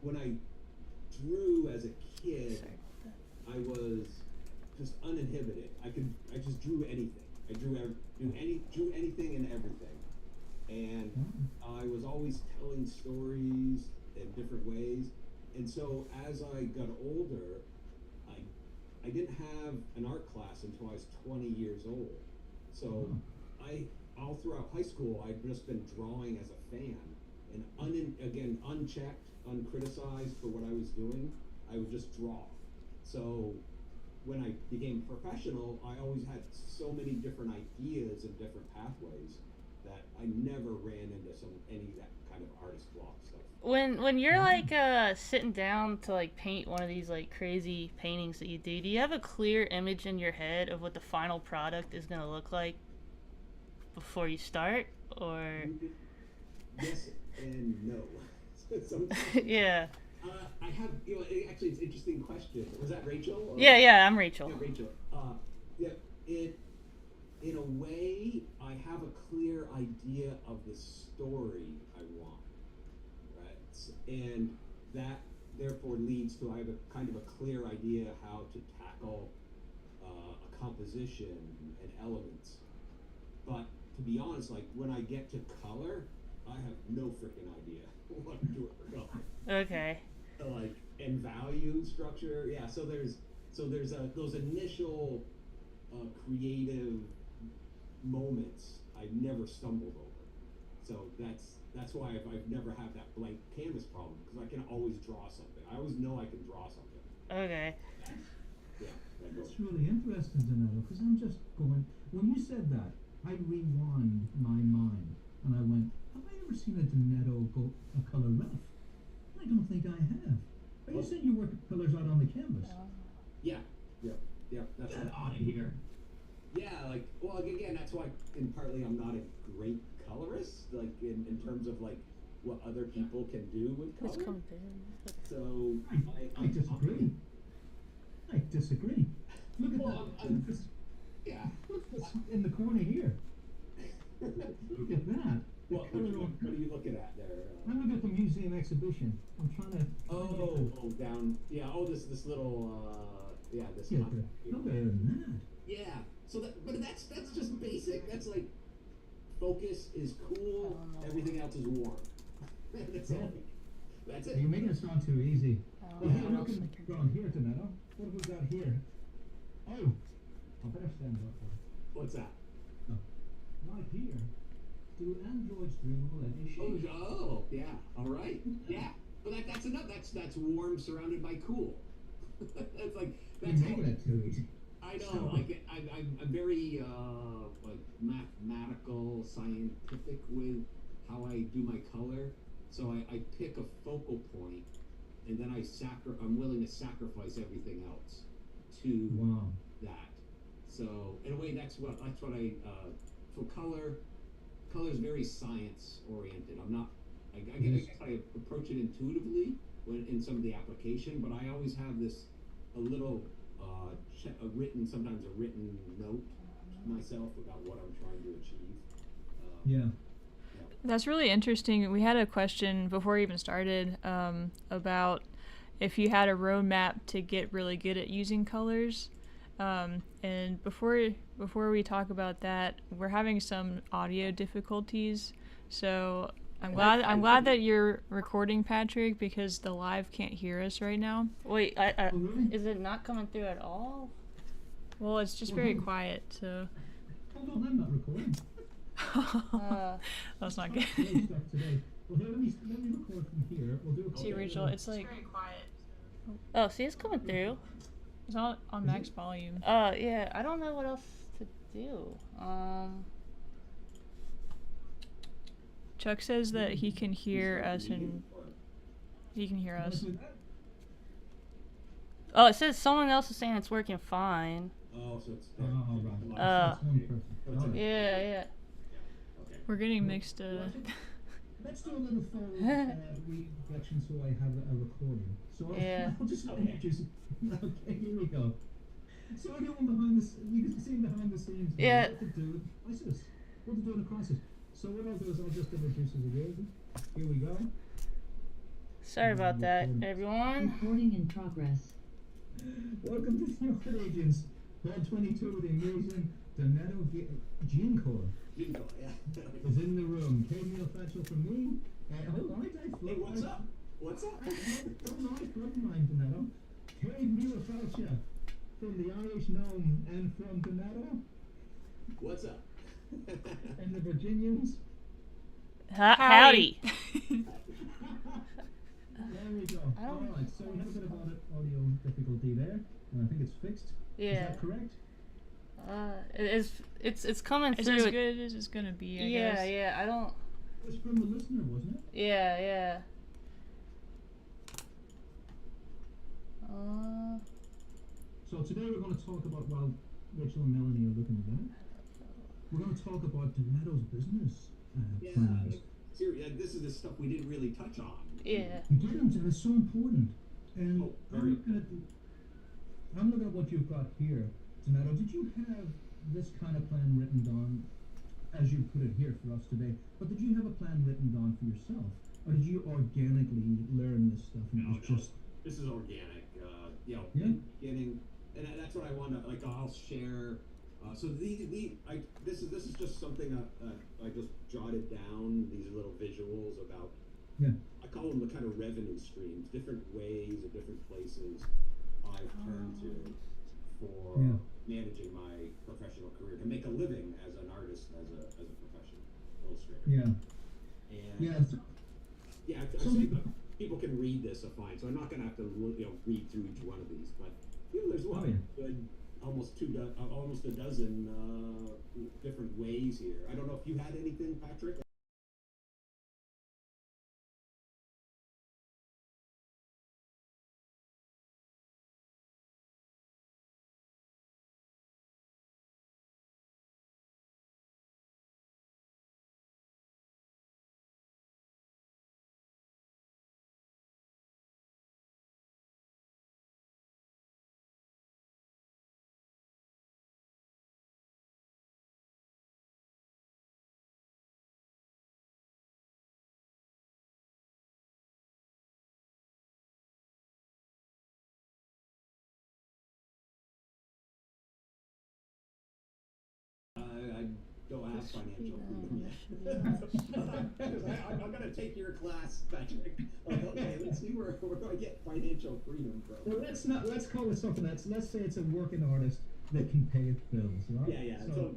when I drew as a kid, I was just uninhibited. I just drew anything. I drew anything and everything, and I was always telling stories in different ways. And so as I got older, I didn't have an art class until I was 20 years old. So I all throughout high school I'd just been drawing as a fan, and again unchecked, uncriticized for what I was doing. I would just draw. So when I became professional, I always had so many different ideas and different pathways that I never ran into any of that kind of artist block stuff. When you're like sitting down to like paint one of these like crazy paintings that you do you have a clear image in your head of what the final product is gonna look like before you start, or? Yes and no. Sometimes. Yeah. I have, actually, it's an interesting question. Was that Rachel? Or? Yeah, I'm Rachel. Yeah, Rachel. Yeah, in a way, I have a clear idea of the story I want, right? And that therefore leads to I have a kind of a clear idea how to tackle a composition and elements. But to be honest, like when I get to color, I have no freaking idea what I'm doing for color. Okay. Like and value structure, yeah. So there's those initial creative moments I've never stumbled over. So that's why I've never had that blank canvas problem, because I can always draw something. I always know I can draw something. Okay. Yeah. That's really interesting to know, because I'm just going. When you said that, I rewind my mind and I went, have I ever seen a Donetto go a color rough? I don't think I have. Are you saying you work colors out on the canvas? Yeah. That's Get out of here. Yeah, like, well, again, that's why, and partly I'm not a great colorist, like, in terms of, like, what other people can do with color. So, I disagree. I disagree. Look at well, that. Yeah. Look what's in the corner here. Look at that. What are you looking at there? I'm looking at the museum exhibition. I'm trying to. Down. Yeah. Oh, this little. This. Yeah, no better than that. Yeah. So but that's just basic. That's like, focus is cool. Everything else is warm. That's all. That's it. You're making it sound too easy. Well, here, look around here, Donetto. What have we got here? Oh, I better stand up. What's that? Oh. Right here. Do androids dream of letting Oh, yeah. All right. Yeah. But that's enough. That's warm, surrounded by cool. That's like that's you're making it too easy. I know. Like I'm very like mathematical, scientific with how I do my color. So I pick a focal point, and then I'm willing to sacrifice everything else to that. So in a way, that's what I for color. Color is very science oriented. I'm not. I guess I approach it intuitively in some of the application, but I always have a little sometimes a written note to myself about what I'm trying to achieve. Yeah. That's really interesting. We had a question before we even started about if you had a roadmap to get really good at using colors. And before we talk about that, we're having some audio difficulties. So I'm glad that you're recording, Patrick, because the live can't hear us right now. Wait, is it not coming through at all? Well, it's just very quiet. So. Hold on, I'm not recording. That's not good. Well, here, let me record from here. We'll do a See, Rachel, it's like very quiet. Oh, see, it's coming through. It's not on max volume. Yeah, I don't know what else to do. Chuck says that he can hear us and he can hear us. Oh, it says someone else is saying it's working fine. Oh, so it's right. Yeah. Okay. We're getting mixed. Let's do a little phone reflection so I have a recording. So I'll just introduce. Okay, here we go. So we're going behind you can see behind the scenes. Yeah. What to do in crisis. What to do in a crisis. So what I'll do is I'll just introduce us again. Here we go. Sorry about that, everyone. Recording in progress. Welcome to the Art Agents. Hall 22, the amazing Donato Giancola Giancola, yeah. is in the room. Kate Faccio from me. Hold on, Hey, what's up? What's up? Hold on, front line, Donato. Kate Faccio from the Irish Gnome and from Donato What's up? and the Virginians. Howdy. There we go. Alright, so we have a bit of audio difficulty there. I think it's fixed. Yeah. Is that correct? It's coming It's through. as good as it's gonna be, I guess. Yeah. I don't. It was from the listener, wasn't it? Yeah. So today we're going to talk about, while Rachel and Melanie are looking at that, we're going to talk about Donato's business plans. Seriously, this is the stuff we didn't really touch on. Yeah. You didn't, and it's so important. And Very. I'm looking at what you've got here, Donato. Did you have this kind of plan written down, as you put it here for us today? But did you have a plan written down for yourself, or did you organically learn this stuff? And No, it was just this is organic. Yeah. Getting, and that's what I want to like. I'll share. So this is just something I just jotted down. These little visuals about. Yeah. I call them the kind of revenue streams, different ways or different places I've turned to for managing my professional career to make a living as an artist, as a professional illustrator. Yeah. And So people can read this fine, so I'm not going to have to read through each one of these. But there's good, almost a dozen different ways here. I don't know if you had anything, Patrick. I don't have financial freedom yet. I'm gonna take your class, Patrick. Like, okay, let's see where do I get financial freedom from? Well, let's call it something else. Let's say it's a working artist that can pay its bills, right? Yeah. So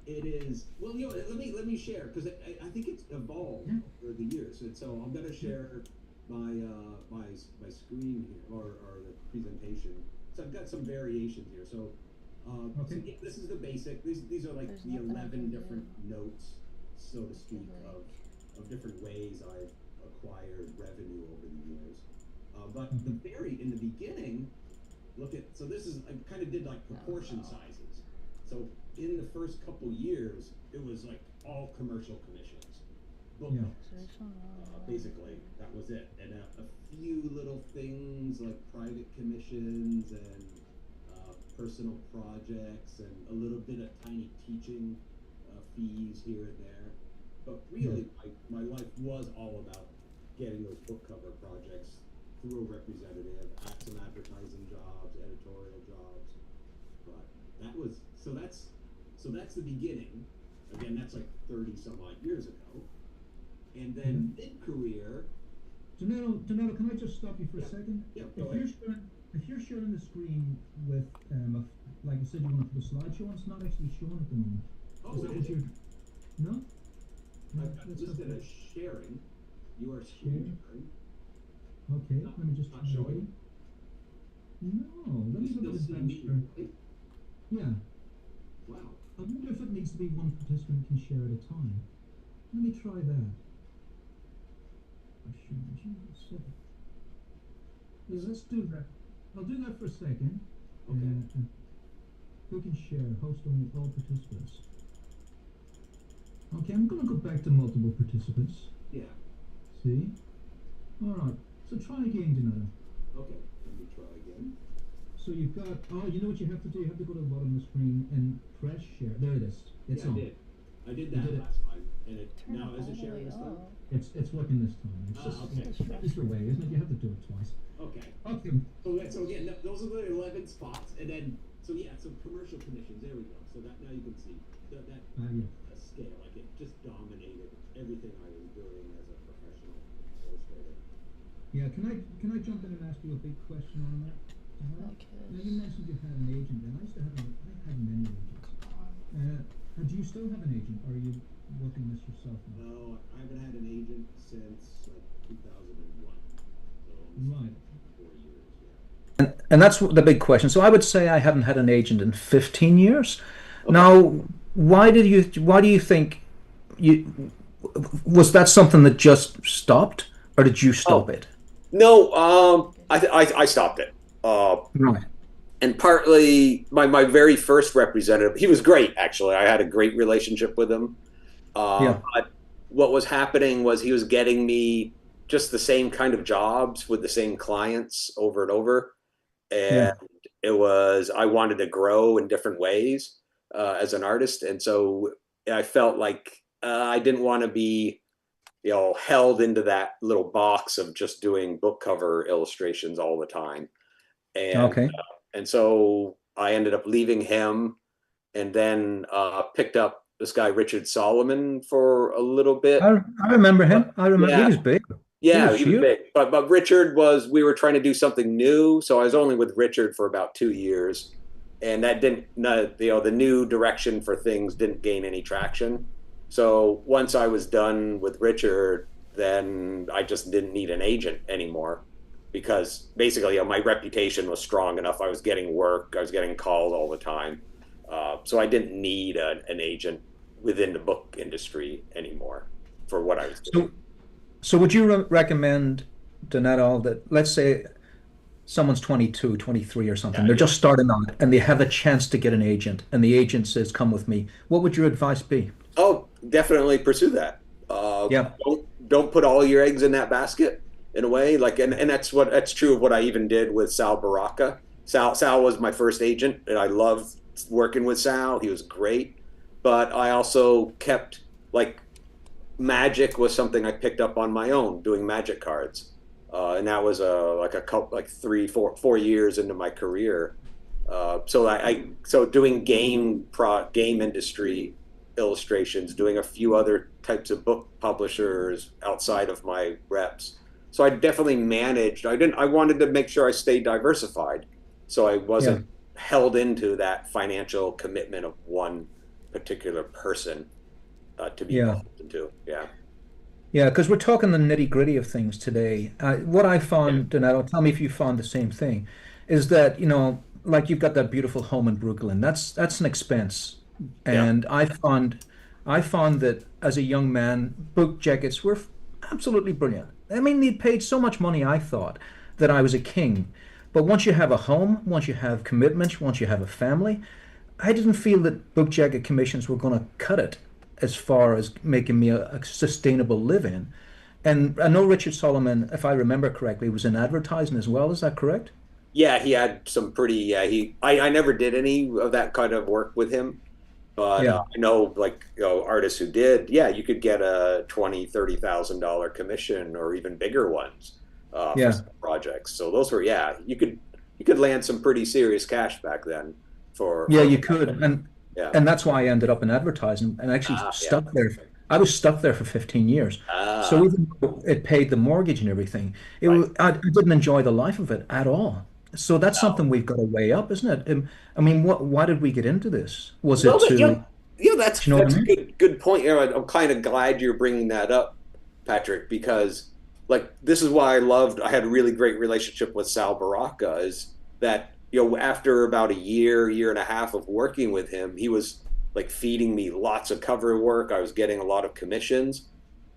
it is. Well, let me share, because I think it's evolved over the years, and so I'm gonna share my my screen here, or the presentation. So I've got some variations here. So. So yeah, this is the basic. These are like the 11 different notes, so to speak, of different ways I've acquired revenue over the years. But in the beginning, so this is, I kind of did like proportion sizes. So in the first couple years, it was like all commercial commissions, book covers. Basically, that was it, and a few little things like private commissions and personal projects and a little bit of tiny teaching fees here and there. But really, my life was all about getting those book cover projects through a representative, at some advertising jobs, editorial jobs. But that's the beginning. Again, that's like 30 some odd years ago. And then mid-career. Donato, can I just stop you for a second? Yeah, If you're sharing the screen with, like you said, you want to put a slideshow on, it's not actually showing at the moment. Oh, is that what you're? No. I've got listed as sharing. You are sharing. Okay, let me just. Not showing. No, let me look at the bench. Right? Yeah. Wow. I wonder if it needs to be one participant can share at a time. Let me try that. Yeah, let's do that. I'll do that for a second. Okay. Who can share? Host only all participants. Okay, I'm going to go back to multiple participants. Yeah. See? Alright, so try again, Donato. Okay, let me try again. So you've got, you know what you have to do? You have to go to the bottom of the screen and press share. There it is. It's on. I I did You that did it. last time, and it Turn now it is all it the sharing way this time? up. It's working this time. It's just Okay. it's your way, isn't it? You have to do it twice. Okay. Okay. So again, those are the 11 spots, and then so yeah, so commercial commissions. There we go. So that now you can see that Yeah. scale. Like it just dominated everything I was doing as a professional illustrator. Yeah. Can I jump in and ask you a big question on that? Okay. Now you mentioned you had an agent, and I used to have I had many agents. Do you still have an agent, or are you working this yourself now? No, I haven't had an agent since like 2001. So Right. 4 years. Yeah. And that's the big question. So I would say I haven't had an agent in 15 years. Okay. Now, why do you think you was that something that just stopped, or did you stop Oh, it? no, I stopped it. Right. And partly my very first representative, he was great, actually. I had a great relationship with him. Yeah. But what was happening was he was getting me just the same kind of jobs with the same clients over and over. Yeah. And I wanted to grow in different ways as an artist. And so I felt like I didn't want to be, held into that little box of just doing book cover illustrations all the time. And Okay. so I ended up leaving him, and then picked up this guy Richard Solomon for a little bit. I remember him. I remember he Yeah, was big. He yeah, was he was huge. big. But Richard we were trying to do something new, so I was only with Richard for about 2 years, and that didn't, the new direction for things didn't gain any traction. So once I was done with Richard, then I just didn't need an agent anymore, because basically, my reputation was strong enough. I was getting work. I was getting called all the time. So I didn't need an agent within the book industry anymore for what I was doing. So would you recommend, Donetto, that let's say someone's 22, 23 or something, Yeah, they're yeah. just starting out and they have a chance to get an agent and the agent says, "Come with me." What would your advice be? Oh, definitely pursue that. Yeah. Don't put all your eggs in that basket, in a way. Like, and that's true of what I even did with Sal Baraka. Sal was my first agent, and I loved working with Sal. He was great, but I also kept, like, magic was something I picked up on my own, doing magic cards, and that was like a couple, like 3, 4 years into my career. So doing game industry illustrations, doing a few other types of book publishers outside of my reps. So I definitely managed. I wanted to make sure I stayed diversified, so I Yeah. wasn't held into that financial commitment of one particular person to be Yeah. involved into. Yeah. Yeah, because we're talking the nitty-gritty of things today. What I Yeah. found, Donato, tell me if you found the same thing, is that, like you've got that beautiful home in Brooklyn. That's an expense. Yeah. And I found that as a young man, book jackets were absolutely brilliant. I mean, they paid so much money, I thought, that I was a king. But once you have a home, once you have commitments, once you have a family, I didn't feel that book jacket commissions were going to cut it as far as making me a sustainable living. And I know Richard Solomon, if I remember correctly, was in advertising as well. Is that correct? Yeah, he had some pretty. Yeah, I never did any of that kind of work with him, but Yeah, I know, like, artists who did. Yeah, you could get a $20,000, $30,000 commission, or even bigger ones for yeah, some projects. So those were, yeah, you could land some pretty serious cash back then for yeah. for You could, yeah. and that's why I ended up in advertising and actually Yeah. stuck there. I was stuck there for 15 years. So Ah, even though it paid the mortgage and everything, right. I didn't enjoy the life of it at all. So that's No. something we've got to weigh up, isn't it? I mean, why did we get into this? Was it Well, to, yeah, do yeah, that's you know what I that's a mean? good point. I'm kind of glad you're bringing that up, Patrick, because, like, this is why I had a really great relationship with Sal Baraka. Is that, after about a year and a half of working with him, he was, like, feeding me lots of cover work. I was getting a lot of commissions,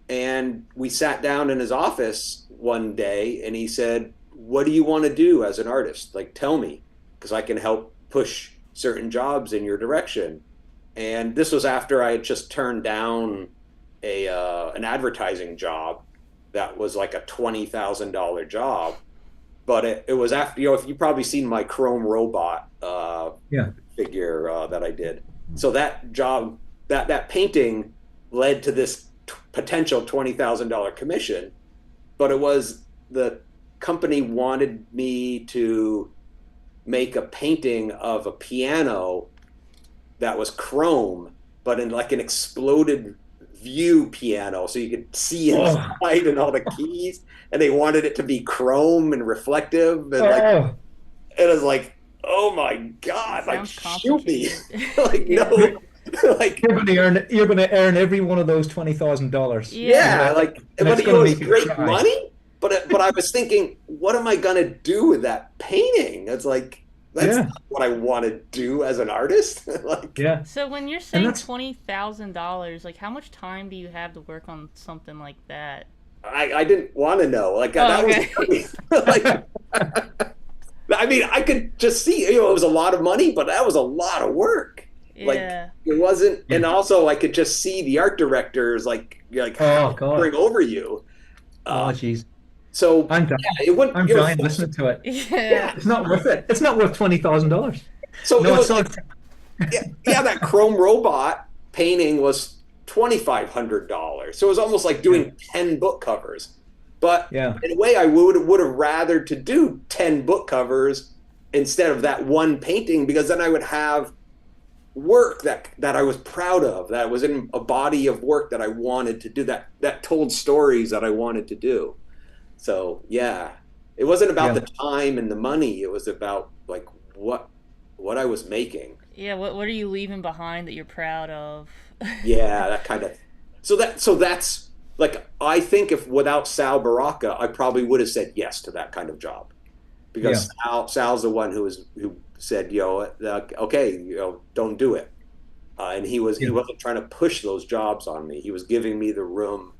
and we sat down in his office one day, and he said, "What do you want to do as an artist? Like, tell me, because I can help push certain jobs in your direction." And this was after I had just turned down an advertising job that was like a $20,000 job. But it was after, if you've probably seen my Chrome robot Yeah. figure that I did. So that job, that painting led to this potential $20,000 commission, but it was the company wanted me to make a painting of a piano that was chrome, but in like an exploded view piano, so you could see inside and all the keys. And they wanted it to be chrome and reflective, and like, it was like, oh my god, like shoot me, like no, like you're gonna earn every one of those $20,000. Yeah, like, and but it's gonna was make great you cry. money. But I was thinking, what am I gonna do with that painting? It's like, that's not what I want to do as an artist. Like, yeah. So when you're saying $20,000, like how much time do you have to work on something like that? I didn't want to know. Like that was like, I mean, I could just see, it was a lot of money, but that was a lot of work. Yeah. Like it wasn't, and also I could just see the art directors like bring over you. Oh jeez. So I'm dying. It wouldn't. I'm dying listening to it. Yeah. It's not worth it. It's not worth $20,000. So no, it was like, that chrome robot painting was $2,500. So it was almost like doing 10 book covers. But in a way, I would have rather to do 10 book covers instead of that one painting, because then I would have work that I was proud of, that was in a body of work that I wanted to do, that told stories that I wanted to do. So yeah, it wasn't about the time and the money. It was about like what I was making. Yeah, what are you leaving behind that you're proud of? Yeah, that kind of. So that's like, I think if without Sal Baraka, I probably would have said yes to that kind of job, because Sal's the one who said, okay, don't do it, and he wasn't trying to push those jobs on me. He was giving me the room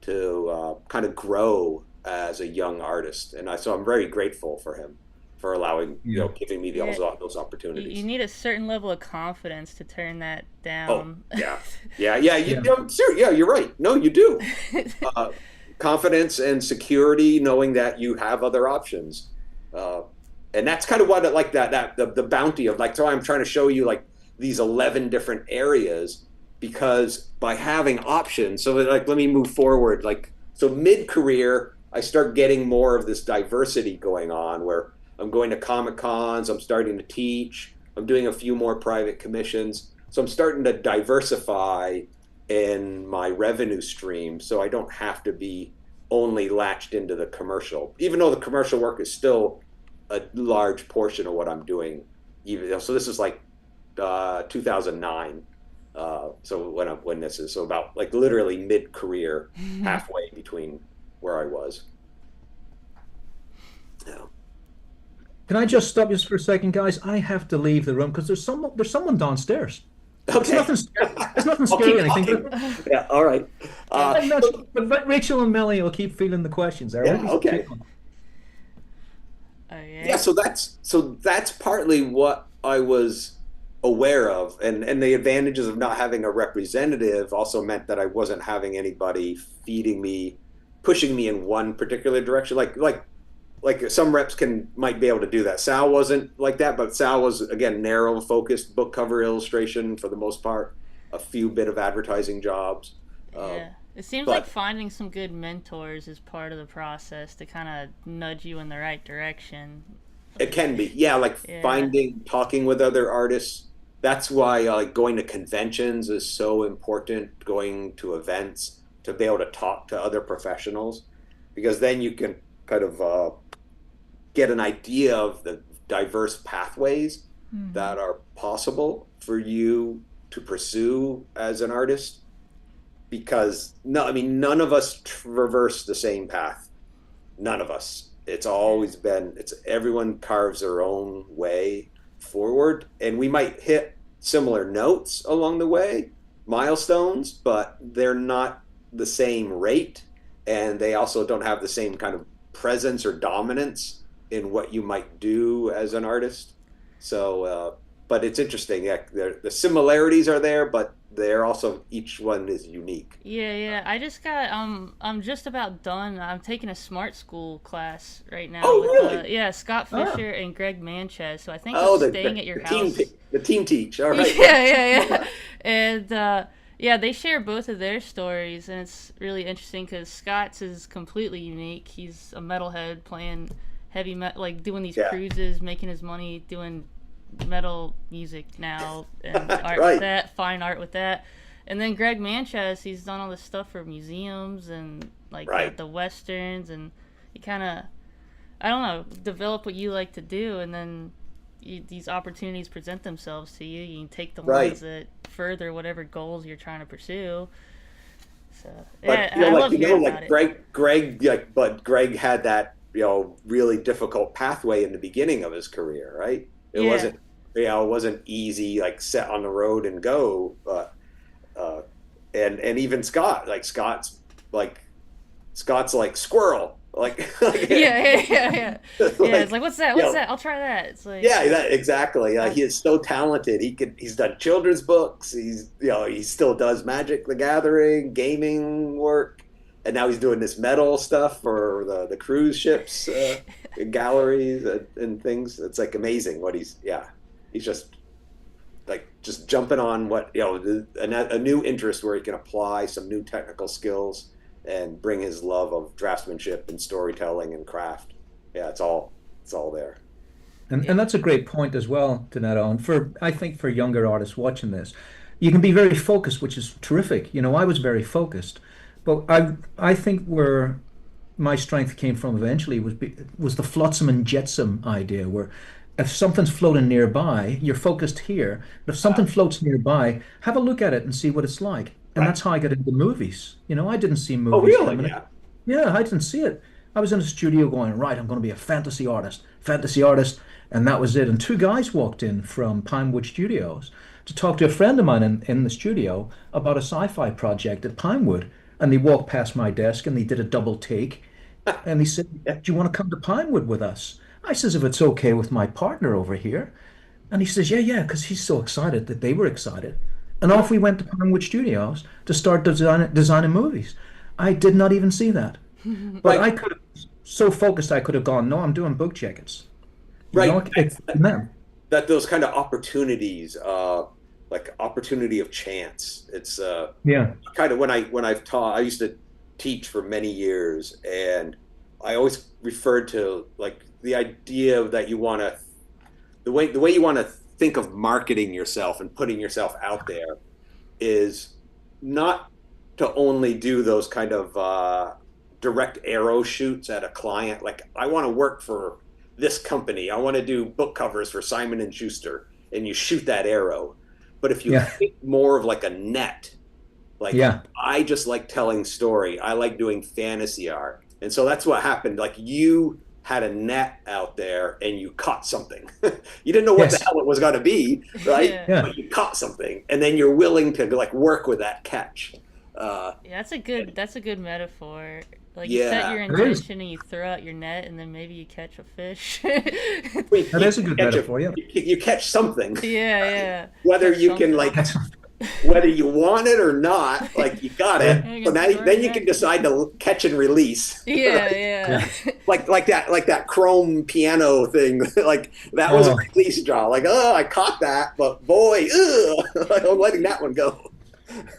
to kind of grow as a young artist, and so I'm very grateful for him for allowing giving me those opportunities. You need a certain level of confidence to turn that down. Oh, yeah. You're right. No, you do. Confidence and security, knowing that you have other options, and that's kind of what I like, the bounty of, like, so I'm trying to show you like these 11 different areas, because by having options, so like, let me move forward, like, so mid-career I start getting more of this diversity going on, where I'm going to Comic-Cons, I'm starting to teach, I'm doing a few more private commissions. So I'm starting to diversify in my revenue stream, so I don't have to be only latched into the commercial, even though the commercial work is still a large portion of what I'm doing. So this is like 2009. So when this is, so about like literally mid-career, halfway between where I was. Yeah. Can I just stop you for a second, guys? I have to leave the room because there's someone downstairs. Okay. It's nothing scary or anything. Yeah, all right. But Rachel and Melanie will keep feeling the questions. All right? Yeah, okay. Yeah, so that's partly what I was aware of, and the advantages of not having a representative also meant that I wasn't having anybody feeding me, pushing me in one particular direction. Like some reps might be able to do that. Sal wasn't like that, but Sal was, again, narrow focused, book cover illustration for the most part, a few bit of advertising jobs. It seems like finding some good mentors is part of the process to kind of nudge you in the right direction. It can be, talking with other artists. That's why like going to conventions is so important, going to events, to be able to talk to other professionals, because then you can kind of get an idea of the diverse pathways that are possible for you to pursue as an artist. Because none of us traverse the same path. None of us. It's always been, everyone carves their own way forward, and we might hit similar notes along the way, milestones, but they're not the same rate, and they also don't have the same kind of presence or dominance in what you might do as an artist. So, but it's interesting. Yeah, the similarities are there, but they're also, each one is unique. Yeah, yeah. I just got I'm just about done. I'm taking a smart school class right now Oh, with really? yeah, Scott Ah, Fisher and Greg Manchez. So I think I'm Oh, staying at your house. the team teach. All Yeah, right. yeah, yeah. And yeah, they share both of their stories, and it's really interesting because Scott's is completely unique. He's a metalhead playing heavy metal, like doing these Yeah. cruises, making his money doing metal music now, and art with Right. that, fine art with that. And then Greg Manchez, he's done all this stuff for museums and like Right. the westerns, and he kind of, I don't know, develop what you like to do, and then these opportunities present themselves to you. You can take the Right. ones that further whatever goals you're trying to pursue. So But yeah, I love hearing about like it. Greg, like, but Greg had that, really difficult pathway in the beginning of his career, right? It Yeah, wasn't, it wasn't easy, like set on the road and go. But uh, and even Scott, like like Scott's like squirrel, like, yeah, yeah, yeah, yeah. Yeah, it's like, like, what's that? you What's know, that? I'll try that. It's like, yeah, exactly. I, He is so talented. He's done children's books. He still does Magic the Gathering, gaming work, and now he's doing this metal stuff for the cruise ships, galleries and things. It's like amazing what he's just like just jumping on what a new interest where he can apply some new technical skills and bring his love of draftsmanship and storytelling and craft. Yeah, it's all there. yeah, and that's a great point as well, Donato. And I think for younger artists watching this, you can be very focused, which is terrific. I was very focused, but I think where my strength came from eventually was the flotsam and jetsam idea, where if something's floating nearby, you're focused here. But if something floats nearby, have a look at it and see what it's like. And Right. that's how I got into movies. I didn't see Oh, movies really? coming. Yeah. Yeah, I didn't see it. I was in a studio going, right, I'm going to be a fantasy artist, and that was it. And two guys walked in from Pinewood Studios to talk to a friend of mine in the studio about a sci-fi project at Pinewood. And they walked past my desk and they did a double take, and they said, Yeah. "Do you want to come to Pinewood with us?" I says, "If it's okay with my partner over here." And he says, "Yeah, yeah," because he's so excited that they were excited. And off we went to Pinewood Studios to start designing movies. I did not even see that. But Right. I could have, so focused, I could have gone, no, I'm doing book jackets. Right. It's man. That those kind of opportunities, like opportunity of chance. It's Yeah. kind of when I've taught. I used to teach for many years, and I always referred to like the idea that the way you want to think of marketing yourself and putting yourself out there is not to only do those kind of direct arrow shoots at a client. Like, I want to work for this company. I want to do book covers for Simon and Schuster, and you shoot that arrow. But if you Yeah. think more of like a net, like, Yeah. I just like telling story. I like doing fantasy art, and so that's what happened. Like, you had a net out there and you caught something. You didn't know what the Yes. hell it was going to be, right? yeah. Yeah. But you caught something, and then you're willing to like work with that catch. Yeah, that's a good metaphor. Like you set Yeah. your It is. intention and you throw out your net, and then maybe you catch a fish. That is a good catch metaphor, yeah. you catch something, Yeah, yeah. whether Catch you can something. like That's, whether you want it or not, like, you got it. Yeah, you So can now throw then it you back. can decide to catch and release. Yeah, Right? yeah. Like that chrome piano thing. Like, that was a oh, release draw. Like, oh, I caught that, but boy, I'm letting that one go.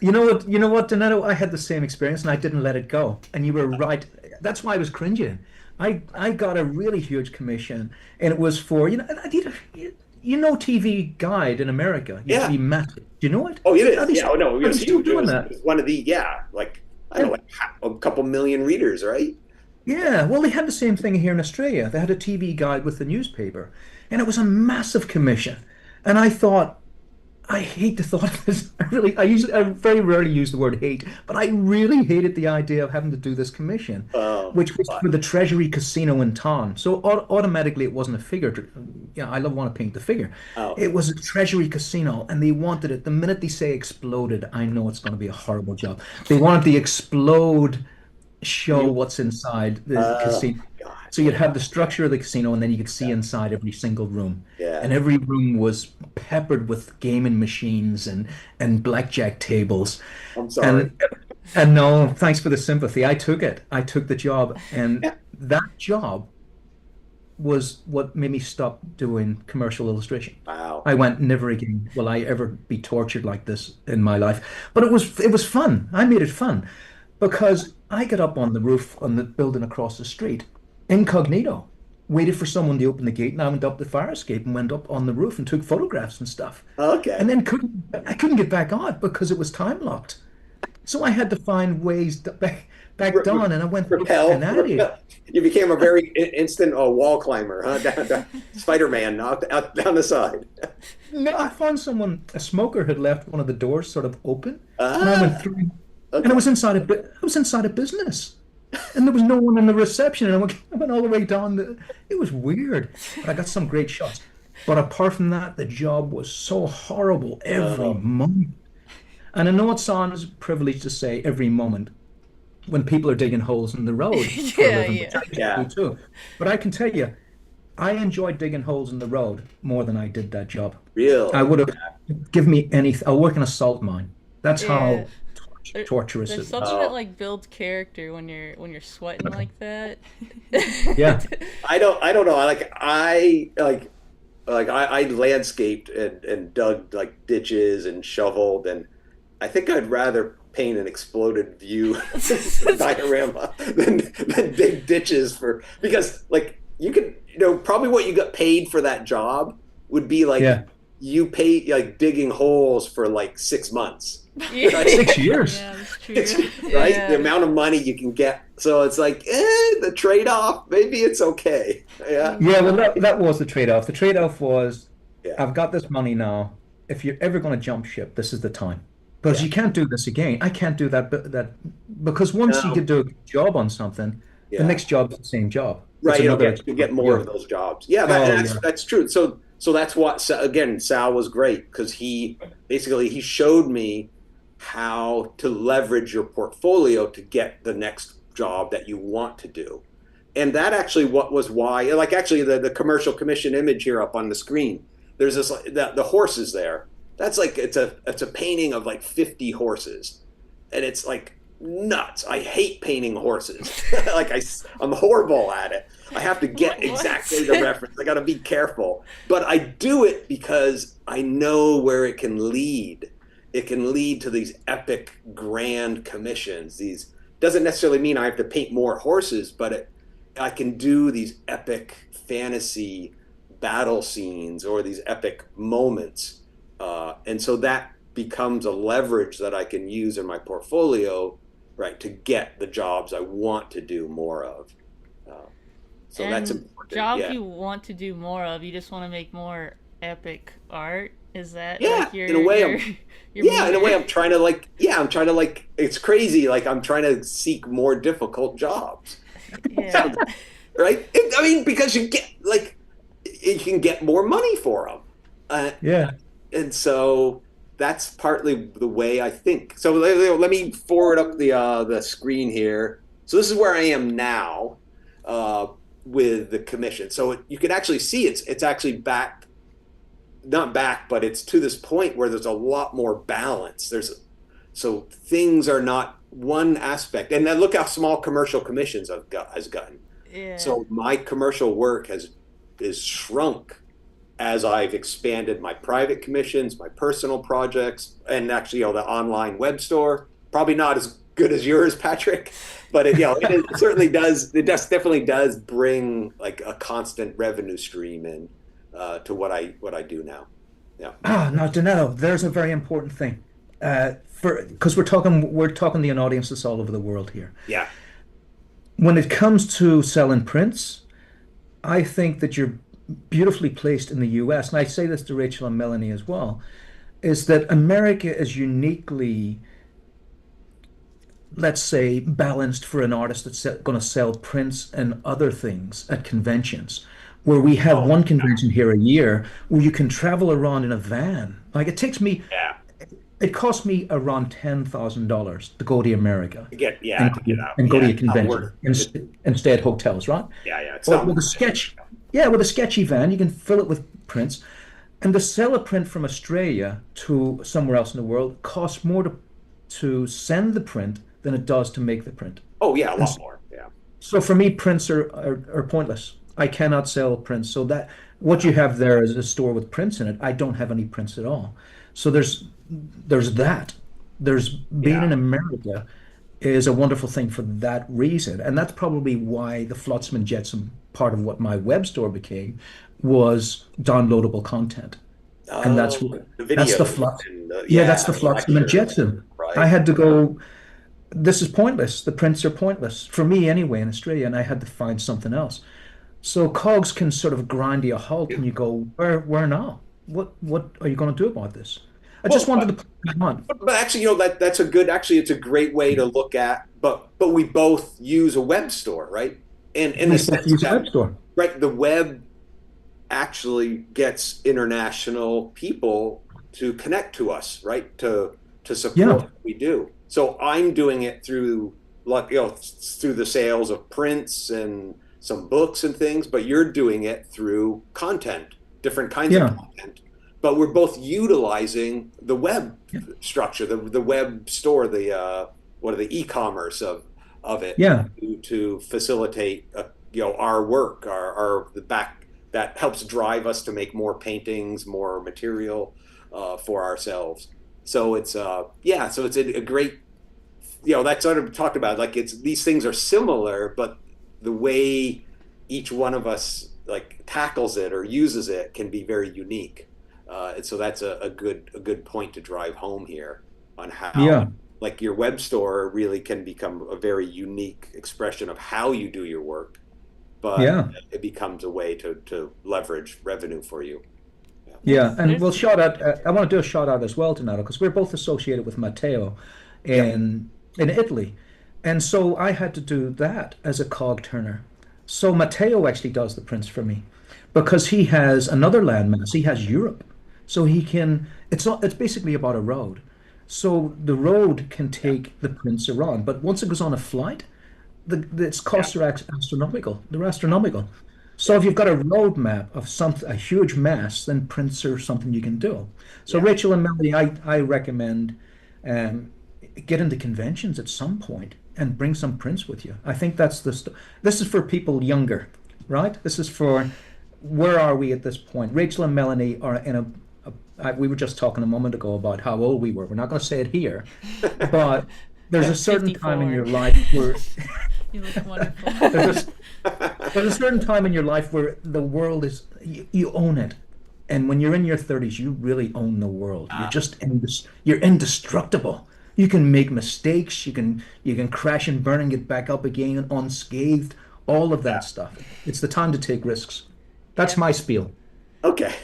you know what, Donato? I had the same experience and I didn't let it go. And you were right. That's why I was cringing. I got a really huge commission, and it was for, I did TV Guide in America used to Yeah. be massive. Do you know it? Oh, it Are is. they, Yeah. Oh, no, it are was they still huge. doing that? It was one of the, like, I don't know, like a couple million readers, right? Yeah, well, they had the same thing here in Australia. They had a TV guide with the newspaper, and it was a massive commission. And I thought, I hate the thought of this. I very rarely use the word hate, but I really hated the idea of having to do this commission, which was But for the Treasury Casino in town. So automatically it wasn't a figure. Yeah, I love want to paint the figure. oh, It was a Treasury Casino, and they wanted it. The minute they say exploded, I know it's going to be a horrible job. They wanted the explode show you, what's inside the casino. God. So you'd have the structure of the casino, and then you could see inside every single room. Yeah. And every room was peppered with gaming machines and blackjack tables. I'm sorry. And no, thanks for the sympathy. I took it. I took the job, and Yeah. that job was what made me stop doing commercial illustration. Wow. I went, never again will I ever be tortured like this in my life. But it was fun. I made it fun because I got up on the roof on the building across the street, incognito, waited for someone to open the gate, and I went up the fire escape and went up on the roof and took photographs and stuff. Okay. And then I couldn't get back out because it was time locked. So I had to find ways back down, and I went Repel. and at it. You became a very instant wall climber, huh? Down, Spider-Man knocked out down the side. No, I found a smoker had left one of the doors sort of open, and I went through, Okay. and I was inside a business, and there was no one in the reception, and I went all the way down. It was weird, but I got some great shots. But apart from that, the job was so horrible every moment. And I know it sounds privileged to say every moment when people are digging holes in the road for a living, which I do too. But I can tell you, I enjoyed digging holes in the road more than I did that job. Real. I would have give me anything. I'll work in a salt mine. That's how torturous it There's is. something that like builds character when you're sweating like that. Yeah. I don't know. I landscaped and dug like ditches and shoveled, and I think I'd rather paint an exploded view diorama than dig ditches because like you could, probably what you got paid for that job would be like you pay like digging holes for like 6 months. Yeah. 6 years. Yeah, that's true. Right? Yeah. The amount of money you can get. So it's like, the trade-off, maybe it's okay. Yeah. Yeah, well, that was the trade-off. The trade-off was, Yeah. I've got this money now. If you're ever going to jump ship, this is the time. Because you can't do this again. I can't do that because once you could do a good job on something, the next job is the same job. Right, It's you get more of those jobs. Yeah, that's true. So that's what, again, Sal was great because he showed me how to leverage your portfolio to get the next job that you want to do. And that actually why, like actually the commercial commission image here up on the screen, there's this, the horses there. That's like, it's a painting of like 50 horses. And it's like nuts. I hate painting horses. Like I'm horrible at it. I have to get exactly the reference. I got to be careful. But I do it because I know where it can lead. It can lead to these epic grand commissions. These doesn't necessarily mean I have to paint more horses, but I can do these epic fantasy battle scenes or these epic moments. And so that becomes a leverage that I can use in my portfolio, right, to get the jobs I want to do more of. So and that's important. Jobs you want to do more of, you just want to make more epic art. Is that like your, in a way in a way I'm trying to like it's crazy, like I'm trying to seek more difficult jobs. Yeah. Right? I mean, because you can get more money for them. And so that's partly the way I think. So let me forward up the screen here. So this is where I am now with the commission. So you can actually see it's actually not back, but it's to this point where there's a lot more balance. So things are not one aspect. And then look how small commercial commissions has gotten. Yeah. So my commercial work is shrunk as I've expanded my private commissions, my personal projects, and actually, the online web store. Probably not as good as yours, Patrick, but it certainly does. It definitely does bring like a constant revenue stream in to what I do now. Yeah. Now, Donato, there's a very important thing, because we're talking to an audience that's all over the world here. Yeah. When it comes to selling prints, I think that you're beautifully placed in the U.S., and I say this to Rachel and Melanie as well, is that America is uniquely, let's say, balanced for an artist that's going to sell prints and other things at conventions, where we have one convention here a year where you can travel around in a van. Like it takes me it cost me around $10,000 to go to America To get out. and go Yeah, to a it's not convention worth and stay at hotels, right? it's But not with a worth it. sketch, yeah, with a sketchy van, you can fill it with prints. And to sell a print from Australia to somewhere else in the world costs more to send the print than it does to make the print. Oh yeah, a And lot more. Yeah. so for me, prints are pointless. I cannot sell prints. So that what you have there is a store with prints in it. I don't have any prints at all. So there's that. There's being Yeah. in America is a wonderful thing for that reason. And that's probably why the Flotsam Jetsam part of what my web store became was downloadable content. And Oh, the that's the videos flux. and Yeah, that's the the Flotsam and lectures, Jetsam. I right? had to go, this is pointless. The prints are pointless for me anyway in Australia, and I had to find something else. So cogs can sort of grind you a halt, and you go, where now? What are you going to do about this? I just Well, wanted to put that on. but actually, that's a good. Actually, it's a great way to look at. But we both use a web store, right? And in We the both sense use a that web store. right, the web actually gets international people to connect to us, right? To Yeah, support what we do. So I'm doing it through like through the sales of prints and some books and things, but you're doing it through content, different kinds of yeah, content. But we're both utilizing the web structure, the web store, the what are the e-commerce of it yeah, to facilitate our work, our the back that helps drive us to make more paintings, more material for ourselves. So it's so it's a great that's sort of talked about. Like it's these things are similar, but the way each one of us like tackles it or uses it can be very unique. And so that's a good point to drive home here on how yeah, like your web store really can become a very unique expression of how you do your work, but yeah. it becomes a way to leverage revenue for you. Yeah. Yeah, and There's we'll shout out. I want to do a shout out as well to Nato because we're both associated with Matteo Yep. in Italy, and so I had to do that as a cog turner. So Matteo actually does the prints for me because he has another landmass. He has Europe, so he can. It's basically about a road. So the road can Yeah. take the prints around, but once it goes on a flight, its Yeah. costs are astronomical. They're astronomical. So if you've got a roadmap of a huge mass, then prints are something you can do. So Yeah. Rachel and Melanie, I recommend um, get into conventions at some point and bring some prints with you. I think this is for people younger, right? This is for where are we at this point? Rachel and Melanie are in we were just talking a moment ago about how old we were. We're not going to say it here, but there's a certain time in 54. your life where You look wonderful. there's there's a certain time in your life where the world is you own it, and when you're in your 30s, you really own the world. You're indestructible. You can make mistakes. You can crash and burn and get back up again unscathed. All of that stuff. It's the time to take risks. That's Yeah. my spiel. Okay.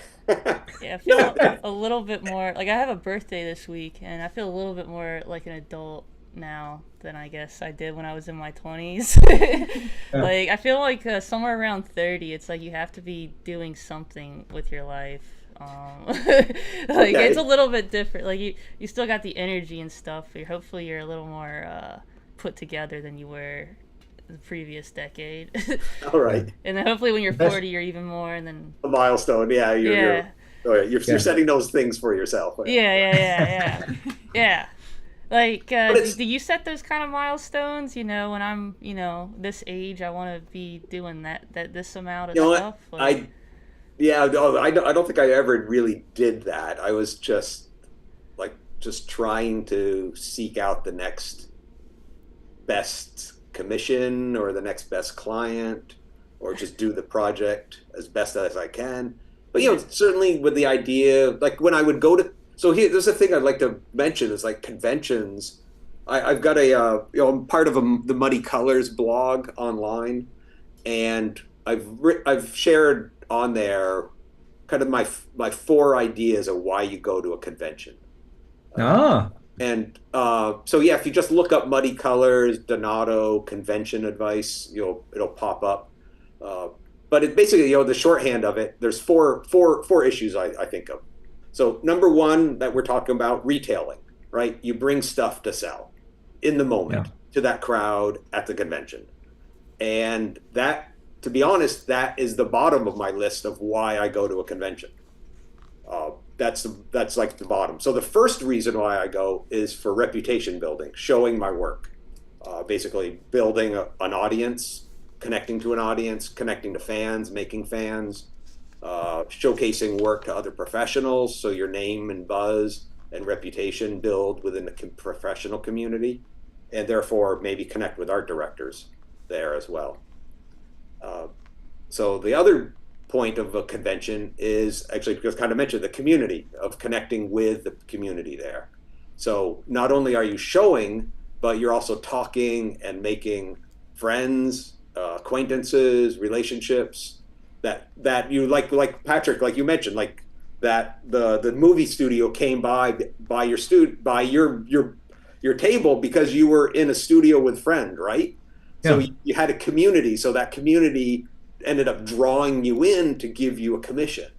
Yeah, I feel a little bit more like I have a birthday this week, and I feel a little bit more like an adult now than I guess I did when I was in my 20s. Like I feel like somewhere around 30, it's like you have to be doing something with your life. Like Okay. it's a little bit different. Like you still got the energy and stuff. Hopefully you're a little more put together than you were the previous decade. All right. And then hopefully when you're Best- 40, you're even more. And then A milestone. Yeah. yeah. You're Yeah. setting those things for yourself. Yeah. Yeah. Like, But it's- do you set those kind of milestones? When I'm, this age, I want to be doing this amount of You know stuff. what? Like, I don't think I ever really did that. I was just trying to seek out the next best commission or the next best client or just do the project as best as I can. But certainly with the idea, like when I would go to, so there's a thing I'd like to mention is like conventions. I've got I'm part of the Muddy Colors blog online, and I've shared on there kind of my four ideas of why you go to a convention. Ah, And so yeah, if you just look up Muddy Colors, Donato, convention advice, it'll pop up. But it basically, the shorthand of it, there's four issues I think of. So number one that we're talking about, retailing. right? You bring stuff to sell in the moment to that crowd at the convention. And that, to be honest, that is the bottom of my list of why I go to a convention. That's like the bottom. So the first reason why I go is for reputation building, showing my work, basically building an audience, connecting to an audience, connecting to fans, making fans, showcasing work to other professionals. So your name and buzz and reputation build within the professional community, and therefore maybe connect with art directors there as well. So the other point of a convention is actually, because kind of mentioned, the community, of connecting with the community there. So not only are you showing, but you're also talking and making friends, acquaintances, relationships that you like Patrick, like you mentioned, like that the movie studio came by your table because you were in a studio with friend, right? So you had a community, so that community ended up drawing you in to give you a commission.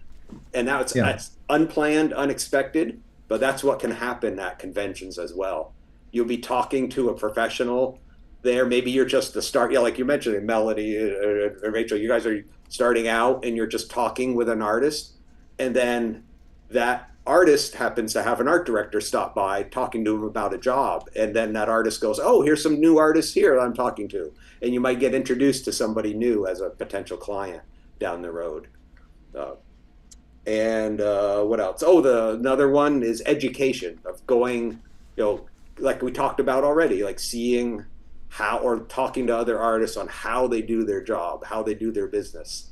And now that's unplanned, unexpected, but that's what can happen at conventions as well. You'll be talking to a professional there. Maybe you're just the start, like you mentioned, Melanie or Rachel, you guys are starting out and you're just talking with an artist, and then that artist happens to have an art director stop by talking to him about a job, and then that artist goes, oh, here's some new artists here I'm talking to, and you might get introduced to somebody new as a potential client down the road. What else? Another one is education, of going, like we talked about already, like seeing how, or talking to other artists on how they do their job, how they do their business,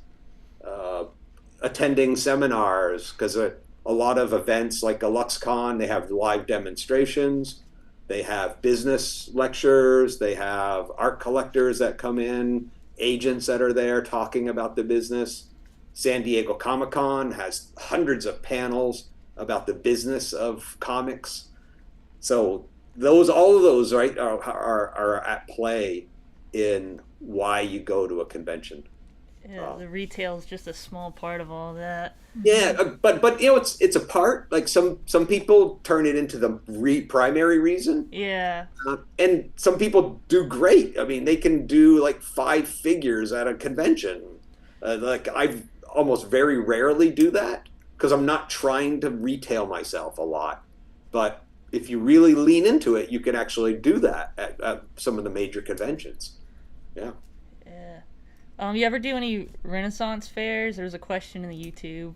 attending seminars, because a lot of events like a LuxCon, they have live demonstrations, they have business lectures, they have art collectors that come in, agents that are there talking about the business. San Diego Comic-Con has hundreds of panels about the business of comics. So all of those, right, are at play in why you go to a convention. Yeah, the retail is just a small part of all that. Yeah, but it's a part. Like some people turn it into the primary reason. Yeah. And some people do great. I mean, they can do like 5 figures at a convention. Like I almost very rarely do that because I'm not trying to retail myself a lot. But if you really lean into it, you can actually do that at some of the major conventions. Yeah. Yeah. You ever do any Renaissance fairs? There's a question in the YouTube.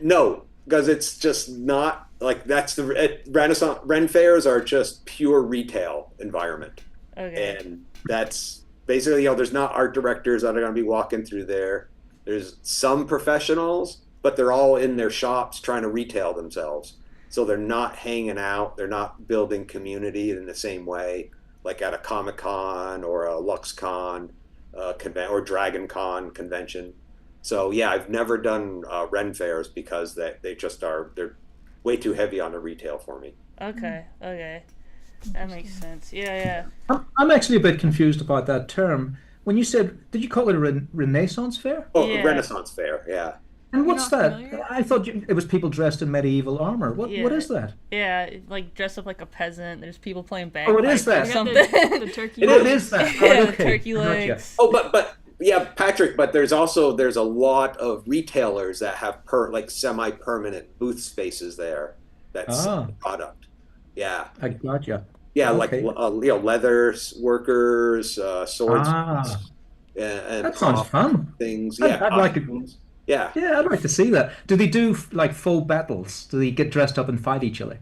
No, because it's just not like that's the Renaissance Ren fairs are just pure retail environment. Okay. And that's basically, there's not art directors that are going to be walking through there. There's some professionals, but they're all in their shops trying to retail themselves. So they're not hanging out. They're not building community in the same way, like at a Comic-Con or a LuxCon or Dragon Con convention. So yeah, I've never done Ren fairs because they're way too heavy on the retail for me. Okay. That makes sense. Yeah. I'm actually a bit confused about that term. When you said, did you call it a Renaissance fair? Oh, Yeah. Renaissance fair, yeah. And what's that? familiar? I thought it was people dressed in medieval armor. What is that? Yeah, like dress up like a peasant. There's people playing Oh, it is bagpipes that. or We something. got the turkey. It is that. Yeah, Right, okay. turkey Gotcha. legs. Oh, but yeah, Patrick. But there's a lot of retailers that have semi-permanent booth spaces there that sell the product. Yeah, I gotcha. yeah, Okay. like leather workers, swords, and That sounds fun. things. I'd Yeah, like to. costumes. Yeah. Yeah, I'd like to see that. Do they do like full battles? Do they get dressed up and fight each other?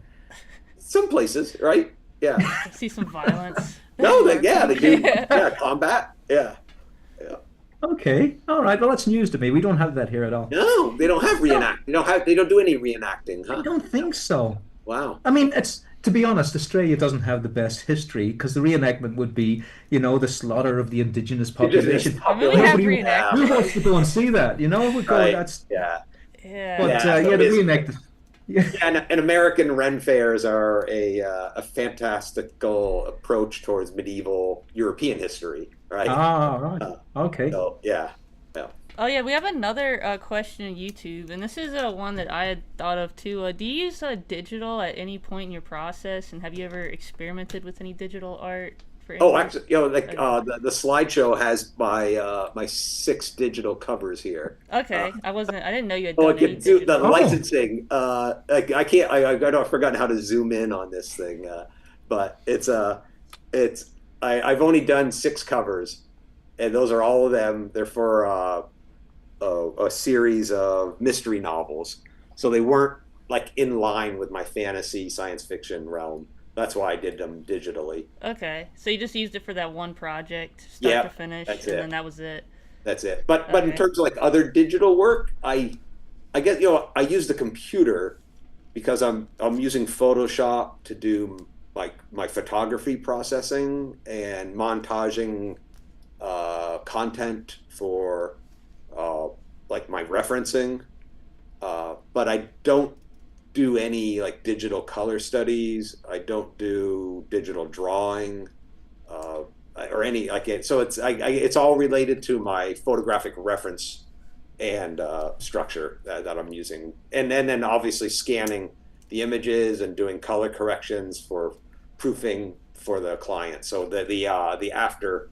Some places, right? Yeah. See some violence. No, they do. Yeah, combat. Yeah. Okay, all right. Well, that's news to me. We don't have that here at all. No, they don't have reenact. They don't do any reenacting, I huh? don't think so. Wow. I mean, to be honest, Australia doesn't have the best history because the reenactment would be, the slaughter of the indigenous population. We have Nobody- reenact. Who wants to go and see that? We go. Right. That's. Yeah. Yeah. But Yeah, so the it's- reenact. Yeah. And American Ren fairs are a fantastical approach towards medieval European history, right? Ah, right. Okay. So yeah. Oh yeah, we have another question on YouTube, and this is one that I had thought of too. Do you use digital at any point in your process, and have you ever experimented with any digital art for any Oh, of your? actually, the slideshow has my 6 digital covers here. Okay, I didn't know you had Oh, I done any can do the digital. Oh, licensing. I can't. I don't. I've forgotten how to zoom in on this thing. But it's. I've only done 6 covers, and those are all of them. They're for a series of mystery novels, so they weren't like in line with my fantasy science fiction realm. That's why I did them digitally. Okay, so you just used it for that one project, start to Yeah, finish, that's and then it. that was it. That's it. But in Okay. terms of like other digital work, I guess I use the computer because I'm using Photoshop to do like my photography processing and montaging content for uh, like my referencing. But I don't do any like digital color studies. I don't do digital drawing uh, or any like it. So it's all related to my photographic reference and structure that I'm using, and then obviously scanning the images and doing color corrections for proofing for the client. So the after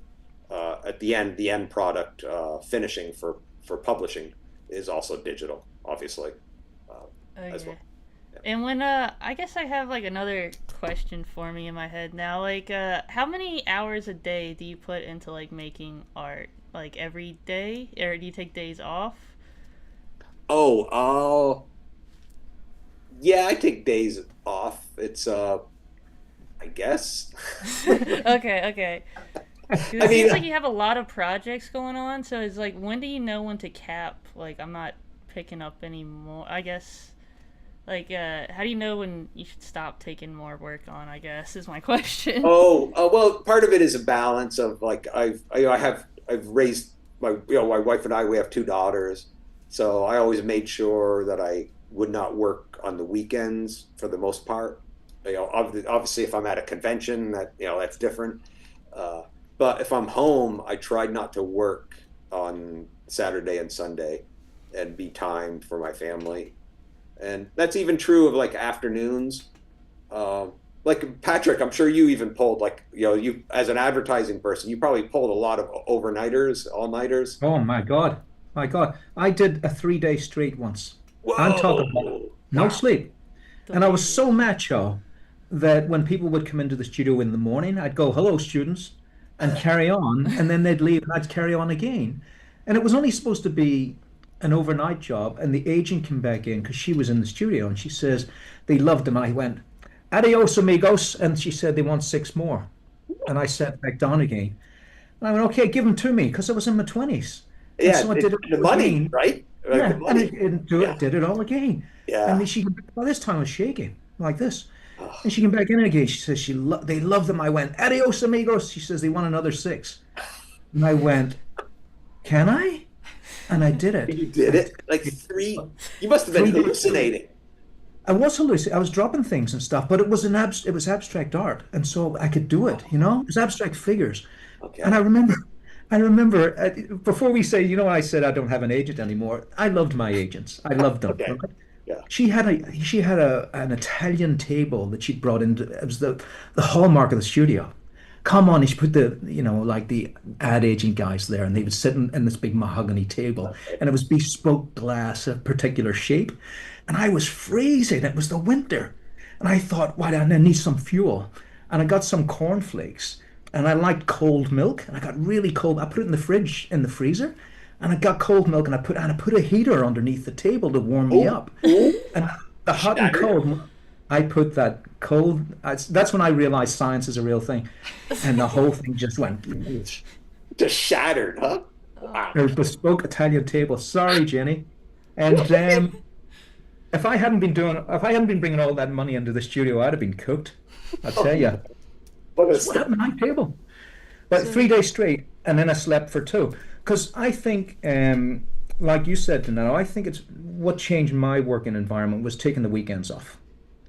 at the end product finishing for publishing is also digital, obviously, uh, as Okay. well. Yeah. And when I guess I have like another question for me in my head now. Like how many hours a day do you put into like making art? Like every day, or do you take days off? Oh, yeah, I take days off. It's I guess. Okay, okay. Because I it mean, seems like you have a lot of projects going on, so it's like when do you know when to cap? Like I'm not picking up anymore. I guess like how do you know when you should stop taking more work on? I guess is my question. well, part of it is a balance of like I've raised my wife and I, we have 2 daughters, so I always made sure that I would not work on the weekends for the most part. Obviously, if I'm at a convention, that's different. Uh, but if I'm home, I tried not to work on Saturday and Sunday, and be time for my family. And that's even true of like afternoons. Like Patrick, I'm sure you even pulled like you as an advertising person, you probably pulled a lot of overnighters, all nighters. oh my God! I did a 3 day straight once. I'm talking about Whoa! no Wow. sleep, and I was so Delicious. macho that when people would come into the studio in the morning, I'd go, "Hello, students," and carry on, and then they'd leave, and I'd carry on again. And it was only supposed to be an overnight job, and the agent came back in because she was in the studio, and she says they loved him. And I went, "Adios, amigos," and she said they want 6 more, and I sat back down again. And I went, "Okay, give them to me," because I was in my 20s, and Yeah, so I did it the all money, again. right? Like the Yeah, and money. Yeah, did it all again. And yeah. then she, by this time, I was shaking like this. Oh, And she came back in again. She says they love them. I went, "Adios, amigos." She says they want another 6. And I went, "Can I?" And I did it. you did And it like You must have been 3 days. hallucinating. I was hallucinating. I was dropping things and stuff, but it was abstract art, and so I could do it. It was abstract figures. And Okay. I remember before we say, I said I don't have an agent anymore. I loved my agents. I loved them. Okay. Right? Yeah. She had an Italian table that she'd brought into. It was the hallmark of the studio. Come on, and she put like the ad agent guys there, and they would sit in this big mahogany table, and it was bespoke glass, a particular shape, and I was freezing. It was the winter, and I thought, why, I need some fuel, and I got some cornflakes, and I liked cold milk, and I got really cold. I put it in the fridge, in the freezer, and I got cold milk, and I put a heater underneath the table to warm me Oh, up. oh, And the hot and shattered. cold, I put that cold. That's when I realized science is a real thing, and the whole thing just went. Just shattered, huh? Oh. Wow. A bespoke Italian table. Sorry, Jenny. And if I hadn't been bringing all that money into the studio, I'd have been cooked. I tell you, What a what happened to my table? But So 3 days straight, and then I slept for 2. Because I think, like you said, now I think it's what changed my working environment was taking the weekends off.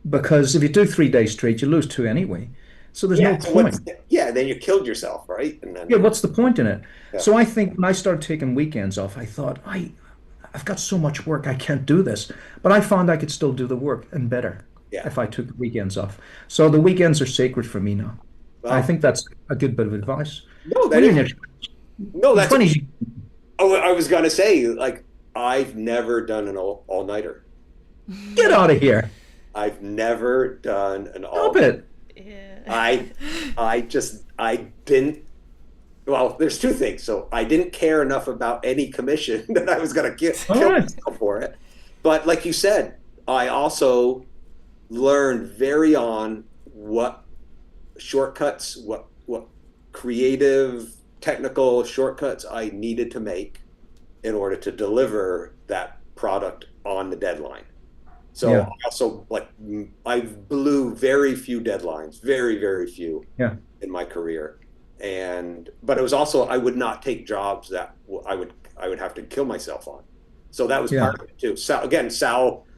Because if you do 3 days straight, you lose 2 anyway. So there's Yeah. no So point. then you killed yourself, right? And Yeah, then what's the point in it? yeah, So I think when I started taking weekends off, I thought, I've got so much work, I can't do this. But I found I could still do the work and better yeah. if I took the weekends off. So the weekends are sacred for me now. I Well, think that's a good bit of advice. no, that When you're in is no. your That's 20s, oh, I was gonna say like I've never done an all nighter. get out of here. I've never done an all. Stop it. Yeah. I didn't. Well, there's two things. So I didn't care enough about any commission that I was gonna All kill right. myself for it. But like you said, I also learned very on what shortcuts, what creative technical shortcuts I needed to make in order to deliver that product on the deadline. So Yeah. I also like I blew very few deadlines, very very few Yeah. in my career, but it was also I would not take jobs that I would have to kill myself on. So that was Yeah. part of it too.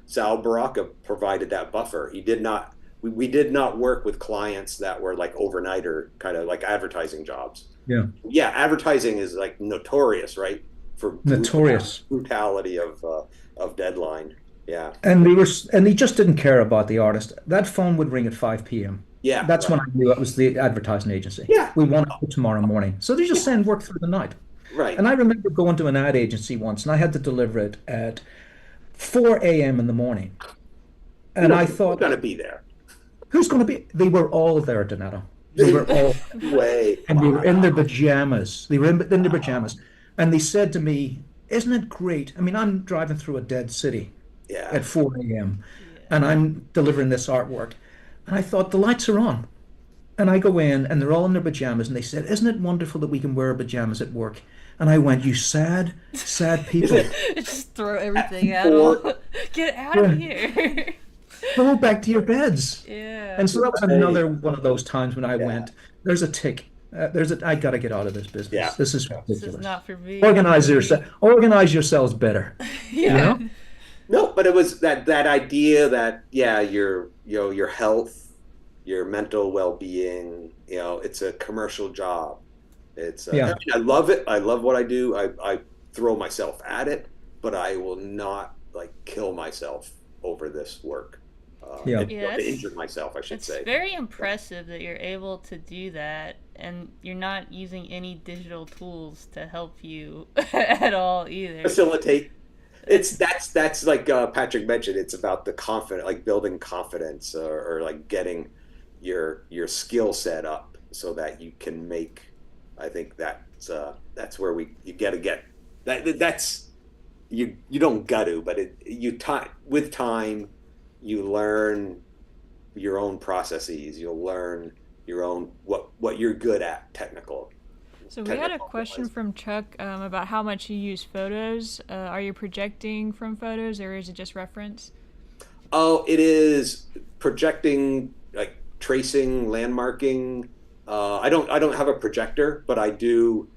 Sal Baraka provided that buffer. He did not. We did not work with clients that were like overnighter kind of like advertising jobs. Yeah. Yeah, advertising is like notorious, right, for Notorious. brutality of deadline. Yeah, And they just didn't care about the artist. That phone would ring at 5 p.m. yeah, That's right. when I knew it was the advertising agency. Yeah, We want it for tomorrow morning. So they just yeah, send work through the night. right. And I remember going to an ad agency once and I had to deliver it at 4 a.m. in the morning. And I Who's thought, gonna be there? who's going to be? They were all there, Donato. They were all, Way. and they were in their pajamas. They were in their pajamas. And they said to me, isn't it great? I mean, I'm driving through a dead city Yeah, at 4 a.m. and I'm delivering this artwork. And I thought, the lights are on. And I go in and they're all in their pajamas and they said, isn't it wonderful that we can wear pajamas at work? And I went, you sad, sad people. Just throw everything at Or- them. Get out of Yeah. here. Go back to your beds. Yeah. And so that was another one of those times when I Yeah. went, there's a tick. I got to get out of this business. Yeah. This is This is ridiculous. not for me. Organize yourselves better. Yeah. You know? no, but it was that idea that your health, your mental well-being, it's a commercial job. It's Yeah. I mean, I love it. I love what I do. I throw myself at it, but I will not like kill myself over this work. Yeah. And, Yeah, to injure myself, I should It's say. very impressive that you're able to do that and you're not using any digital tools to help you at all either. Facilitate. That's like Patrick mentioned. It's about the confident, like building confidence or like getting your skill set up so that you can make. I think that's where you gotta get that's you don't got to, but with time you learn your own processes. You'll learn your own what you're good at technical. So we had a technical question wise. from Chuck about how much you use photos. Are you projecting from photos, or is it just reference? Oh, it is projecting, like tracing, landmarking. I don't have a projector, but I do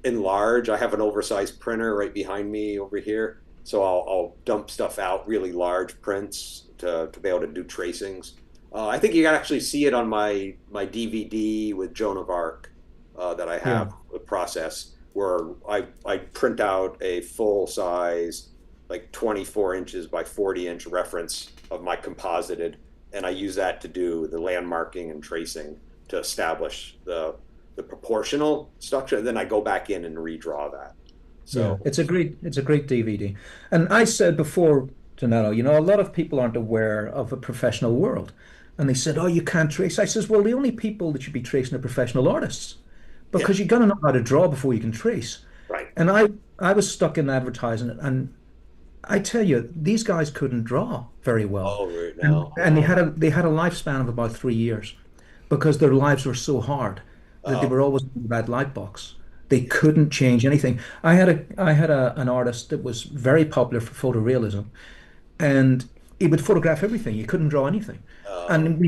enlarge. I have an oversized printer right behind me over here, so I'll dump stuff out, really large prints to be able to do tracings. I think you can actually see it on my DVD with Joan of Arc that I have a process where I print out a full size, like 24 inches by 40-inch reference of my composited, and I use that to do the landmarking and tracing to establish the proportional structure. And then I go back in and redraw that. So Yeah, it's a great DVD. And I said before, Donato, a lot of people aren't aware of a professional world. And they said, oh, you can't trace. I says, well, the only people that should be tracing are professional artists because you got to know how to draw before you can trace. right. And I was stuck in advertising, and I tell you, these guys couldn't draw very well. Oh, right now. And they had a lifespan of about 3 years because their lives were so hard that they were always in that light box. They couldn't change anything. I had an artist that was very popular for photorealism, and he would photograph everything. He couldn't draw anything. And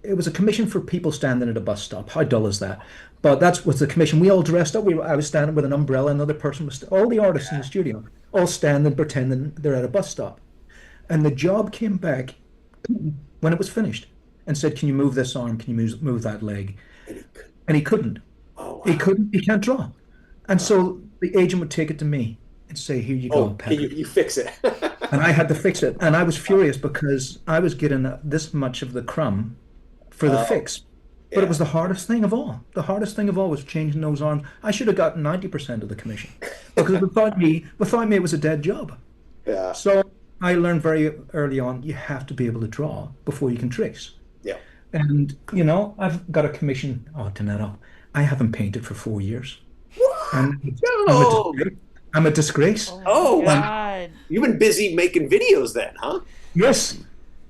it was a commission for people standing at a bus stop. How dull is that? But that was the commission. We all dressed up. I was standing with an umbrella. Another person was. All the artists in the studio all standing, pretending they're at a bus stop. And the job came back when it was finished. and said, "Can you move this arm? Can you move that leg?" And he could, And he couldn't. oh He wow. couldn't. He can't draw. And so the agent would take it to me and say, "Here you go, Oh, can Patrick." you fix it? And I had to fix it. And I was furious because I was getting this much of the crumb for the Oh, fix. But it yeah. was the hardest thing of all. The hardest thing of all was changing those arms. I should have gotten 90% of the commission because without me, it was a dead job. Yeah. So I learned very early on, you have to be able to draw before you can trace. Yeah. And, I've got a commission. Oh, Donato, I haven't painted for 4 years. And I'm a No. disgrace. I'm a disgrace. Oh Oh, my wow. god. You've been busy making videos then, huh? Yes.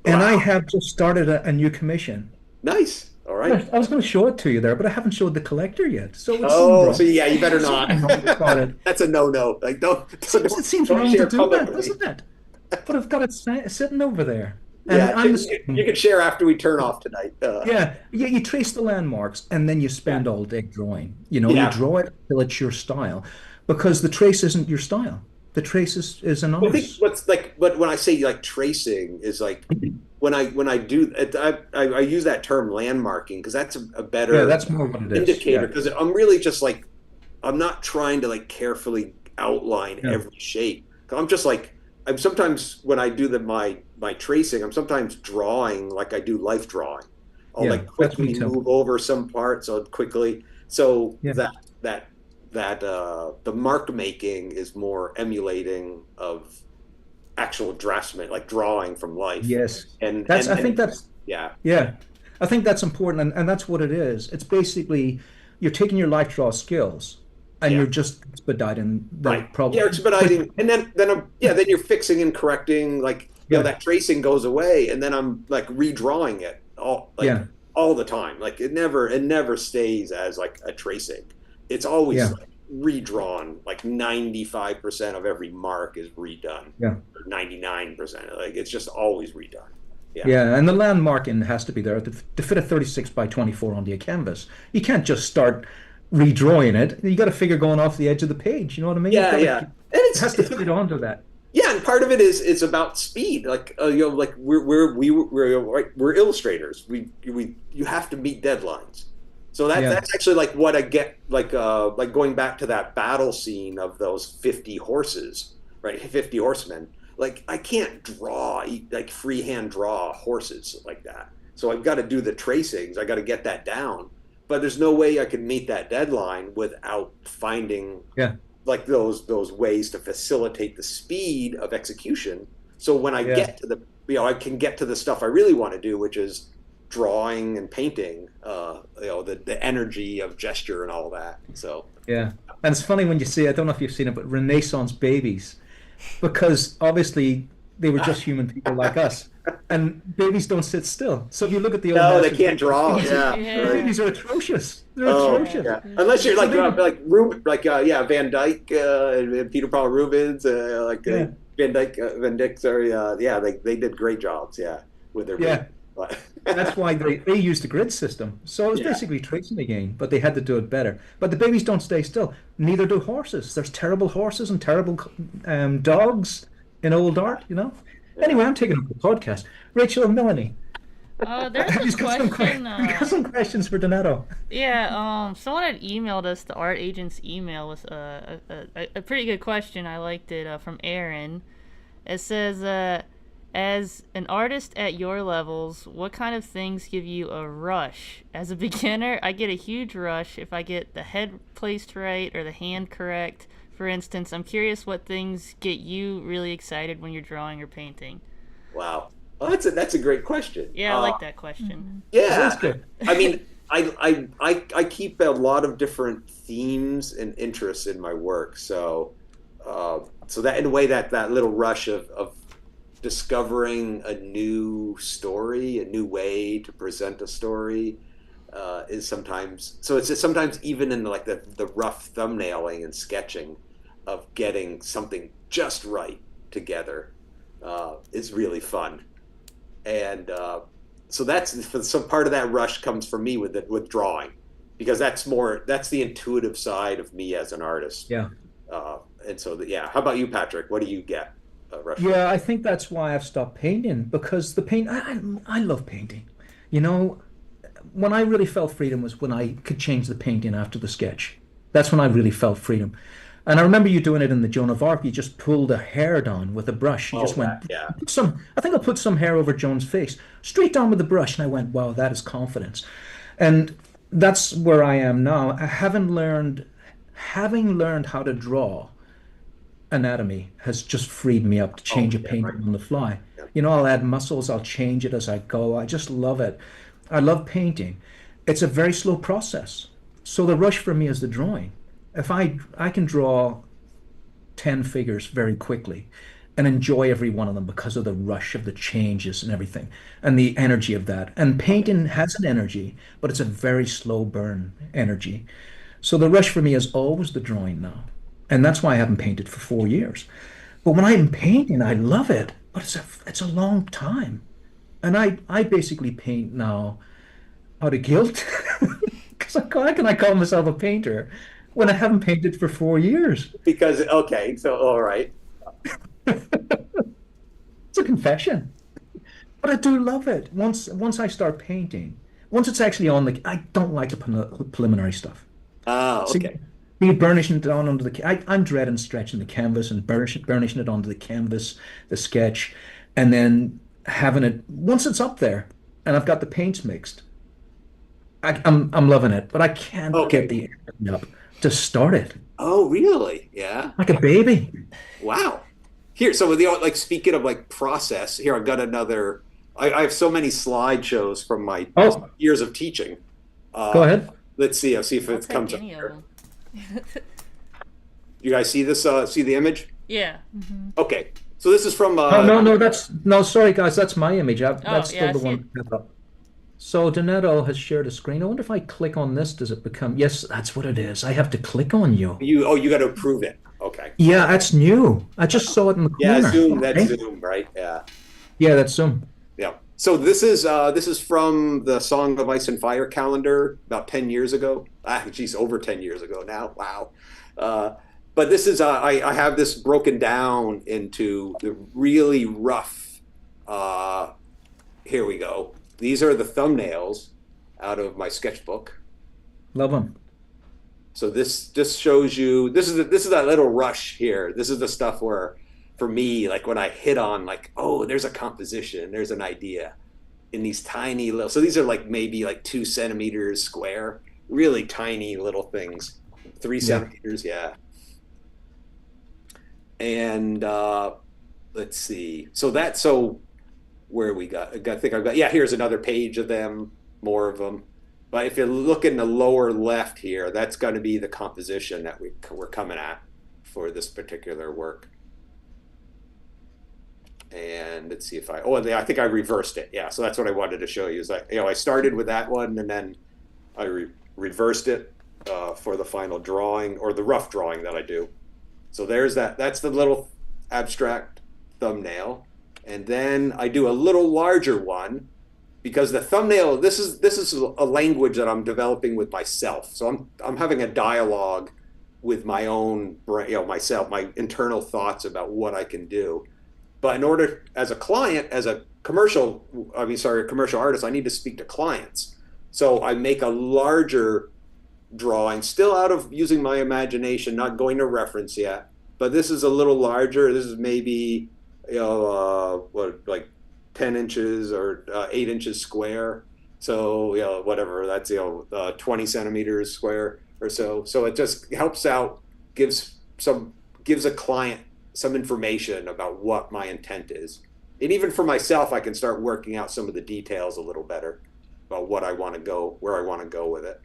And I Wow. have just started a new commission. Nice. All right. I was going to show it to you there, but I haven't showed the collector yet. So it seems Oh, wrong. so yeah, you better not. Something wrong about it. That's a no-no. Like It seems don't wrong to share do that, publicly. doesn't it? But I've got it sitting over there. And Yeah, I'm you can share after we turn off tonight. yeah, you trace the landmarks and then you spend Yeah. all day drawing. You Yeah. draw it till it's your style because the trace isn't your style. The trace is an I think artist. what's like, but when I say like tracing is like when I do it, I use that term landmarking because that's a Yeah, better that's more what it is. indicator Yeah. because I'm really just like I'm not trying to like carefully outline Yeah. every shape. I'm just like I'm sometimes when I do my tracing, I'm sometimes drawing like I do life drawing. I'll Yeah, like that's me quickly too. move over some parts so quickly. So Yeah. that the mark making is more emulating of actual draftsman, like drawing from life. Yes. And I think that's yeah, Yeah, I think that's important, and that's what it is. It's basically you're taking your life draw skills and yeah. you're just expediting the Right. problem. Yeah, expediting, and then you're fixing and correcting. Like Yeah. that tracing goes away, and then I'm like redrawing it Yeah. all the time. Like it never stays as like a tracing. It's always Yeah. like redrawn. Like 95% of every mark is redone. Yeah. Or 99%. Like it's just always redone. Yeah. Yeah, and the landmarking has to be there to fit a 36 by 24 onto a canvas. You can't just start redrawing it. You got to figure going off the edge of the page. You know what I mean? Yeah, yeah. And It has to fit onto that. yeah, and part of it is it's about speed. Like like we're illustrators. You have to meet deadlines. So Yeah. that's actually like what I get like going back to that battle scene of those 50 horses, right? 50 horsemen. Like I can't like freehand draw horses like that. So I've got to do the tracings. I got to get that down. But there's no way I could meet that deadline without finding Yeah. like those ways to facilitate the speed of execution. So when I Yeah. get to I can get to the stuff I really want to do, which is drawing and painting. The energy of gesture and all that. So Yeah. And it's funny when you see, I don't know if you've seen it, but Renaissance babies, because obviously they were just human people like us. And babies don't sit still. So if you look at the old no, they masters, can't draw. Yeah. Yeah. babies are atrocious. They're Oh, atrocious. yeah. Unless you're like So they- Van Dyke and Peter Paul Rubens, Yeah. Van Dyck. Sorry, they did great jobs. Yeah, with their Yeah. But That's why they used the grid system. So it was Yeah. basically tracing again, but they had to do it better. But the babies don't stay still. Neither do horses. There's terrible horses and terrible dogs in old art, Anyway, I'm taking up the podcast. Rachel and Melanie, There's a we've got question. we got some questions for Donato. Yeah, someone had emailed us the art agent's email with a pretty good question. I liked it from Aaron. It says, as an artist at your levels, what kind of things give you a rush? As a beginner, I get a huge rush if I get the head placed right or the hand correct. For instance, I'm curious what things get you really excited when you're drawing or painting. wow, well, that's a great question. Yeah, I like that question. Yeah, That's good. I mean, I keep a lot of different themes and interests in my work. So that in a way that little rush of discovering a new story, a new way to present a story, is sometimes. So it's sometimes even in like the rough thumbnailing and sketching of getting something just right together is really fun, and so some part of that rush comes for me with drawing, because that's the intuitive side of me as an artist. Yeah. And so how about you, Patrick? What do you get? Rush? Yeah, I think that's why I've stopped painting, because the paint, I love painting. You know, when I really felt freedom was when I could change the painting after the sketch. That's when I really felt freedom. And I remember you doing it in the Joan of Arc. You just pulled a hair down with a brush. You Oh, just went, that, yeah. put some, I think I put some hair over Joan's face, straight down with the brush. And I went, wow, that is confidence. And that's where I am now. Having learned how to draw anatomy has just freed me up to Oh, change a yeah, right. painting on the fly. Yeah. You know, I'll add muscles, I'll change it as I go. I just love it. I love painting. It's a very slow process. So the rush for me is the drawing. If I can draw 10 figures very quickly and enjoy every one of them because of the rush of the changes and everything and the energy of that. And Okay. painting has an energy, but it's a very slow burn energy. So the rush for me is always the drawing now. And that's why I haven't painted for 4 years. But when I'm painting, I love it, but it's a long time. And I basically paint now out of guilt. Because how can I call myself a painter when I haven't painted for 4 years? Because okay, so all right. It's a confession. But I do love it. Once I start painting, once it's actually on the, I don't like the preliminary stuff. Ah, See, okay. me burnishing it down onto the, I'm dreading stretching the canvas and burnishing it onto the canvas, the sketch, and then having it, once it's up there and I've got the paints mixed, I'm loving it, but I can't get Okay. the energy up to start it Oh, really? Yeah. like a baby. Wow. Here, so with the like speaking of like process, here I've got another. I have so many slideshows from my Oh, years of teaching. go Uh, ahead. let's see. I'll see if I'll it take comes up any of here. them. You guys see this? See the image? Yeah. Okay. So this is from. Oh, no, no, no, sorry guys, that's my image. Oh, That's yeah, still I the see it. one I have up. So Donato has shared a screen. I wonder if I click on this, does it become, yes, that's what it is. I have to click on you. You. Oh, you got to approve it. Okay. Yeah, that's new. I just saw it in the Yeah, corner. Zoom. That's Okay. Zoom, right? Yeah. Yeah, that's Zoom. Yeah. So this is from the Song of Ice and Fire calendar about 10 years ago. Ah, geez, over 10 years ago now. Wow. Uh, but this is I have this broken down into the really rough. Uh, Here we go. These are the thumbnails out of my sketchbook. Love them. So this just shows you this is that little rush here. This is the stuff where for me, like when I hit on like, oh, there's a composition, there's an idea in these tiny little so these are like maybe like 2 centimeters square, really tiny little things. Three Yeah. centimeters, yeah. And let's see. So where we got I think I've got yeah, here's another page of them, more of them. But if you look in the lower left here, that's going to be the composition that we're coming at for this particular work. And let's see if I think I reversed it. Yeah, so that's what I wanted to show you. Is that I started with that one and then I reversed it for the final drawing or the rough drawing that I do. So there's that. That's the little abstract thumbnail, and then I do a little larger one because the thumbnail. This is a language that I'm developing with myself. So I'm having a dialogue with my own brain, myself, my internal thoughts about what I can do. But in order, as a client, as a commercial artist, I need to speak to clients. So I make a larger drawing, still out of using my imagination, not going to reference yet. But this is a little larger. This is maybe, like 10 inches or 8 inches square. So, whatever, that's, 20 centimeters square or so. So it just helps out, gives a client some information about what my intent is. And even for myself, I can start working out some of the details a little better about what I want to go, where I want to go with it.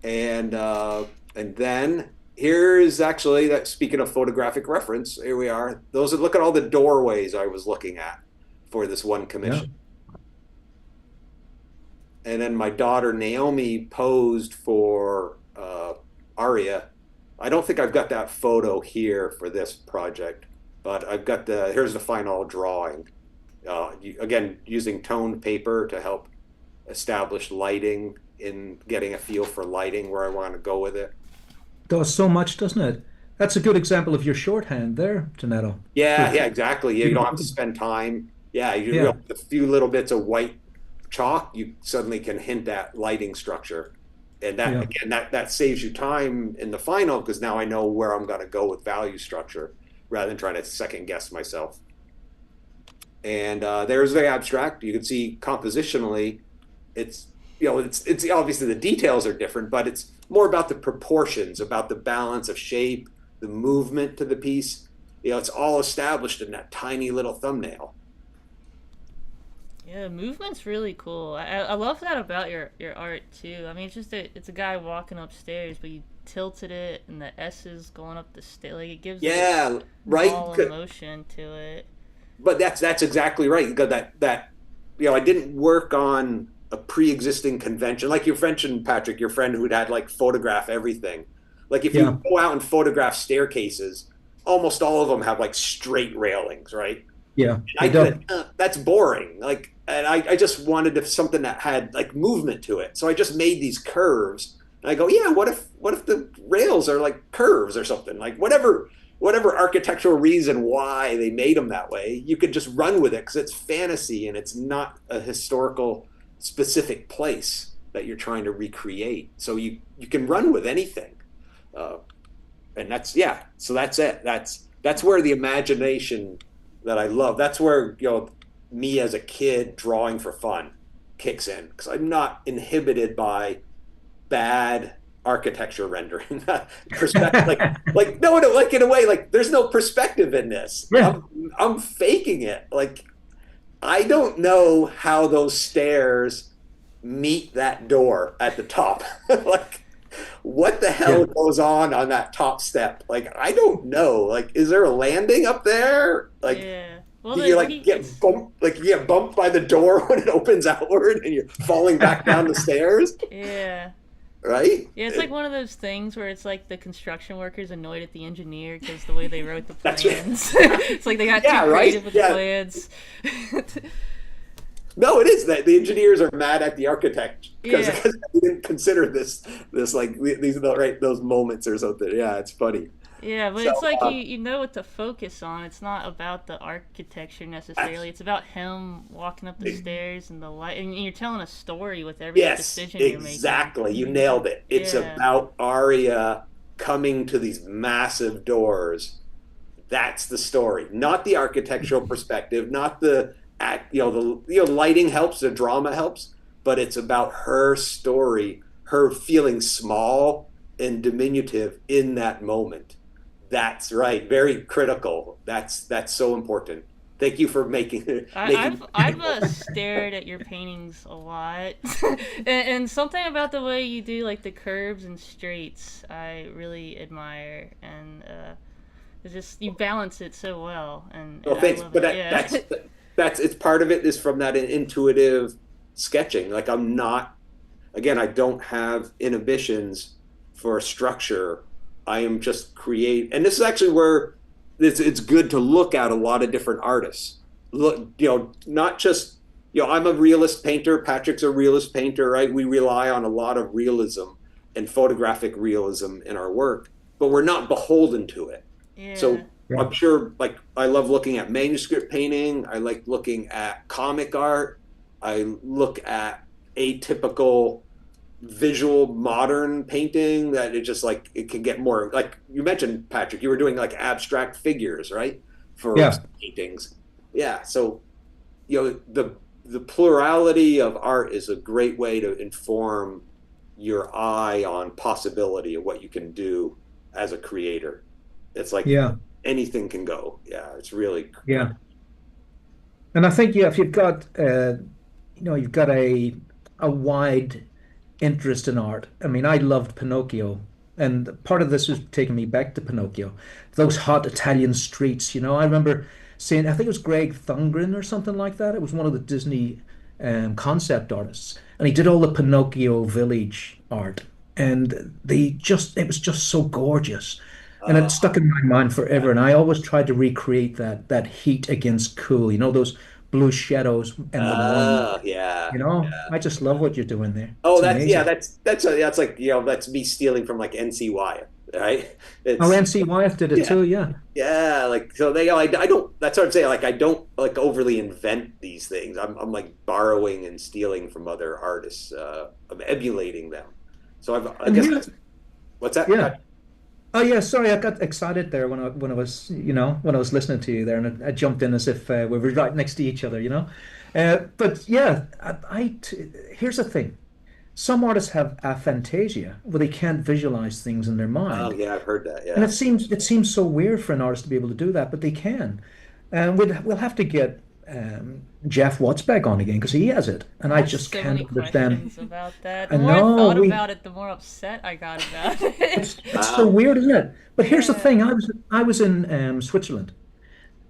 And then here's actually that. Speaking of photographic reference, here we are. Look at all the doorways I was looking at for this one commission. Yeah. And then my daughter Naomi posed for Aria. I don't think I've got that photo here for this project, but I've got here's the final drawing. Again, using toned paper to help establish lighting, in getting a feel for lighting, where I want to go with it. Does so much, doesn't it? That's a good example of your shorthand there, Donato. Yeah, exactly. You don't have to spend time Yeah, you Yeah, know, a few little bits of white chalk, you suddenly can hint at lighting structure. And that yeah, again, that saves you time in the final because now I know where I'm going to go with value structure rather than trying to second guess myself. And there's very abstract. You can see compositionally, it's it's obviously the details are different, but it's more about the proportions, about the balance of shape, the movement to the piece. You know, it's all established in that tiny little thumbnail. Yeah, movement's really cool. I love that about your art too. I mean, it's a guy walking upstairs, but you tilted it, and the S's going up the stair. Like it gives it Yeah, right. all emotion to it. But that's exactly right. Because that I didn't work on a pre-existing convention like you mentioned, Patrick, your friend who'd had like photograph everything. Like if yeah, you go out and photograph staircases, almost all of them have like straight railings, right? yeah. I They do. that's boring. Like, and I just wanted something that had like movement to it. So I just made these curves. And I go, yeah, what if the rails are like curves or something? Like whatever architectural reason why they made them that way, you could just run with it because it's fantasy and it's not a historical specific place that you're trying to recreate. So you can run with anything. Uh, and that's yeah. So that's it. That's where the imagination that I love. That's where me as a kid drawing for fun kicks in because I'm not inhibited by bad architecture rendering perspective. Like no, like in a way, like there's no perspective in this. Yeah, I'm faking it. Like I don't know how those stairs meet that door at the top. Like what the yeah, hell goes on that top step? Like I don't know. Like is there a landing up there? Like Yeah. Well, do you like it's get bumped? Like you get bumped by the door when it opens outward, and you're falling back down the stairs, yeah. right? Yeah, it's like one of those things where it's like the construction workers annoyed at the engineer because the way they wrote the That's right. plans. It's like they got Yeah, too right. creative with the Yeah. plans. No, it is that the engineers are mad at the architect because Yeah. they didn't consider this like these right those moments or something. Yeah, it's funny. Yeah, but So it's like you know what to focus on. It's not about the architecture necessarily. It's about him walking up the stairs and the light, and you're telling a story with every yes, decision you're making. exactly. You nailed it. It's Yeah. about Arya coming to these massive doors. That's the story, not the architectural perspective, not the act. The lighting helps, the drama helps, but it's about her story, her feeling small and diminutive in that moment. That's right. Very critical. That's so important. Thank you for making making. I've stared at your paintings a lot, and something about the way you do like the curves and straights I really admire, and it's just you balance it so well, and Well, I thanks. love But it. Yeah. that's it's part of it is from that intuitive sketching. Like I'm not again. I don't have inhibitions for a structure. I am just create, and this is actually where it's good to look at a lot of different artists. Look, not just I'm a realist painter. Patrick's a realist painter, right? We rely on a lot of realism and photographic realism in our work, but we're not beholden to it. Yeah. So yeah, I'm sure, like, I love looking at manuscript painting. I like looking at comic art. I look at atypical visual modern painting that it just like it can get more like you mentioned, Patrick. You were doing like abstract figures, right? For yeah, paintings. Yeah. So, the plurality of art is a great way to inform your eye on possibility of what you can do as a creator. It's like yeah, anything can go. Yeah, it's really yeah. And I think yeah, if you've got you've got a wide interest in art. I mean, I loved Pinocchio, and part of this was taking me back to Pinocchio. Those hot Italian streets, I remember seeing, I think it was Greg Thungren or something like that. It was one of the Disney concept artists, and he did all the Pinocchio village art, and it was just so gorgeous. And uh, it stuck in my mind forever. And I always tried to recreate that heat against cool, those blue shadows and the morning. yeah. I just love what you're doing there. Oh, It's that's yeah, amazing. that's like that's me stealing from like NCY. right? Oh, It's NC Wyeth did it yeah, too. Yeah. yeah. Like so, I don't. That's what I'm saying. Like I don't like overly invent these things. I'm like borrowing and stealing from other artists. I'm emulating them. So I And guess here, that's what's that, yeah. Pat? Oh yeah, sorry, I got excited there when I was when I was listening to you there, and I jumped in as if we were right next to each other, you know. But yeah, here's the thing: some artists have aphantasia, where they can't visualize things in their Oh mind, yeah, I've heard that. and Yeah. it seems so weird for an artist to be able to do that, but they can. And we'll have to get Jeff Watts back on again because he has it, and I I have just so can't many understand. questions about that. The I more I know thought we about it, the more upset I got about it. it's so Wow. weird, isn't it? But here's the Yeah. thing: I was in Switzerland,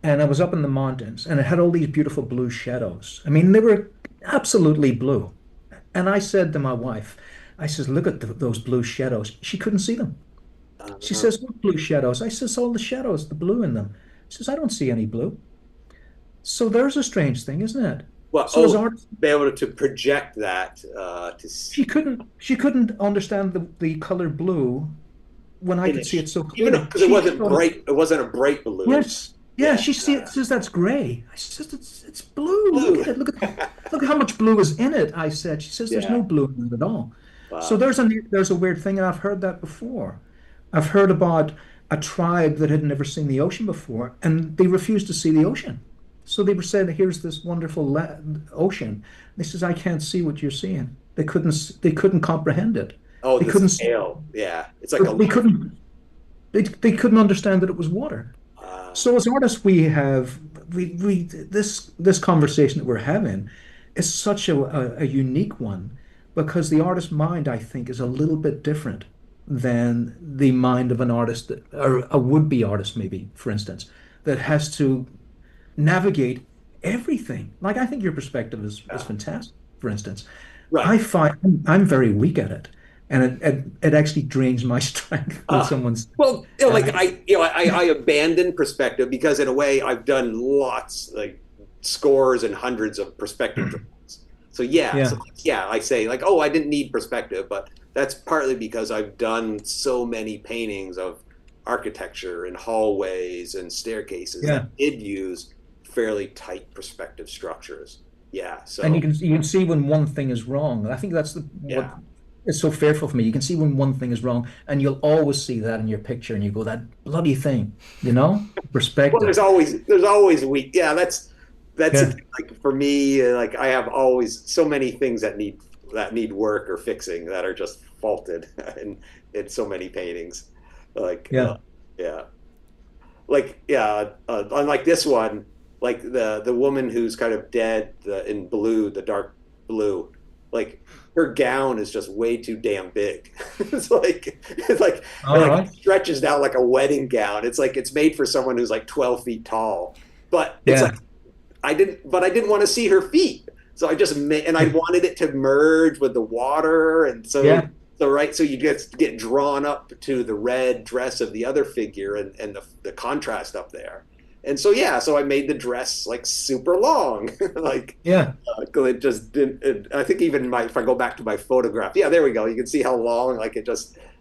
and I was up in the mountains, and it had all these beautiful blue shadows. I mean, they were absolutely blue. And I said to my wife, I says, "Look at those blue shadows." She couldn't see them. She Uh, says, "What blue shadows?" I says, "All the shadows, the blue in them." She says, "I don't see any blue." So there's a strange thing, isn't it? well, So as oh, artists, be able to project that she couldn't understand the color blue when I could see finish, it so even clearly. because it She wasn't thought it, bright. It wasn't a bright blue. yes, yeah, Yeah. she says that's gray. I says it's blue. Look Blue. at it. Look at how much blue is in it. I said. She says there's Yeah. no blue in it at all. So Wow. there's a weird thing, and I've heard that before. I've heard about a tribe that had never seen the ocean before, and they refused to see the ocean. So they were saying, "Here's this wonderful ocean." They says, "I can't see what you're seeing." They couldn't comprehend it. Oh, They the couldn't see, scale. Yeah. It's like a they light. couldn't they couldn't understand that it was water. Uh, So as artists, we this conversation that we're having is such a unique one because the artist's mind, I think, is a little bit different than the mind of an artist or a would-be artist, maybe, for instance, that has to navigate everything. Like I think your perspective is yeah. fantastic, for instance. Right. I find I'm very weak at it, and it actually drains my strength when Uh, someone's well, like uh, I abandoned perspective because in a way I've done lots, like scores and hundreds of perspective drawings. So yeah, yeah. I say like, oh, I didn't need perspective, but that's partly because I've done so many paintings of architecture and hallways and staircases that Yeah, did use fairly tight perspective structures. Yeah, and so you can see when one thing is wrong. I think that's what yeah. is so fearful for me. You can see when one thing is wrong, and you'll always see that in your picture, and you go, "That bloody thing," you know? Well, Perspective. there's always weak. Yeah, that's the Yeah, thing. Like for me, like I have always so many things that need work or fixing that are just faulted in so many paintings. Like yeah, yeah, like yeah, unlike this one, like the woman who's kind of dead in blue, the dark blue, like her gown is just way too damn big. It's like all it right. stretches down like a wedding gown. It's like it's made for someone who's like 12 feet tall, but it's like Yeah, I didn't want to see her feet. So I just made, and I yeah, wanted it to merge with the water. And yeah, so you get drawn up to the red dress of the other figure and the contrast up there. And so, yeah, so I made the dress like super long. Like, yeah, it just didn't, I think even if I go back to my photograph, yeah, there we go. You can see how long, like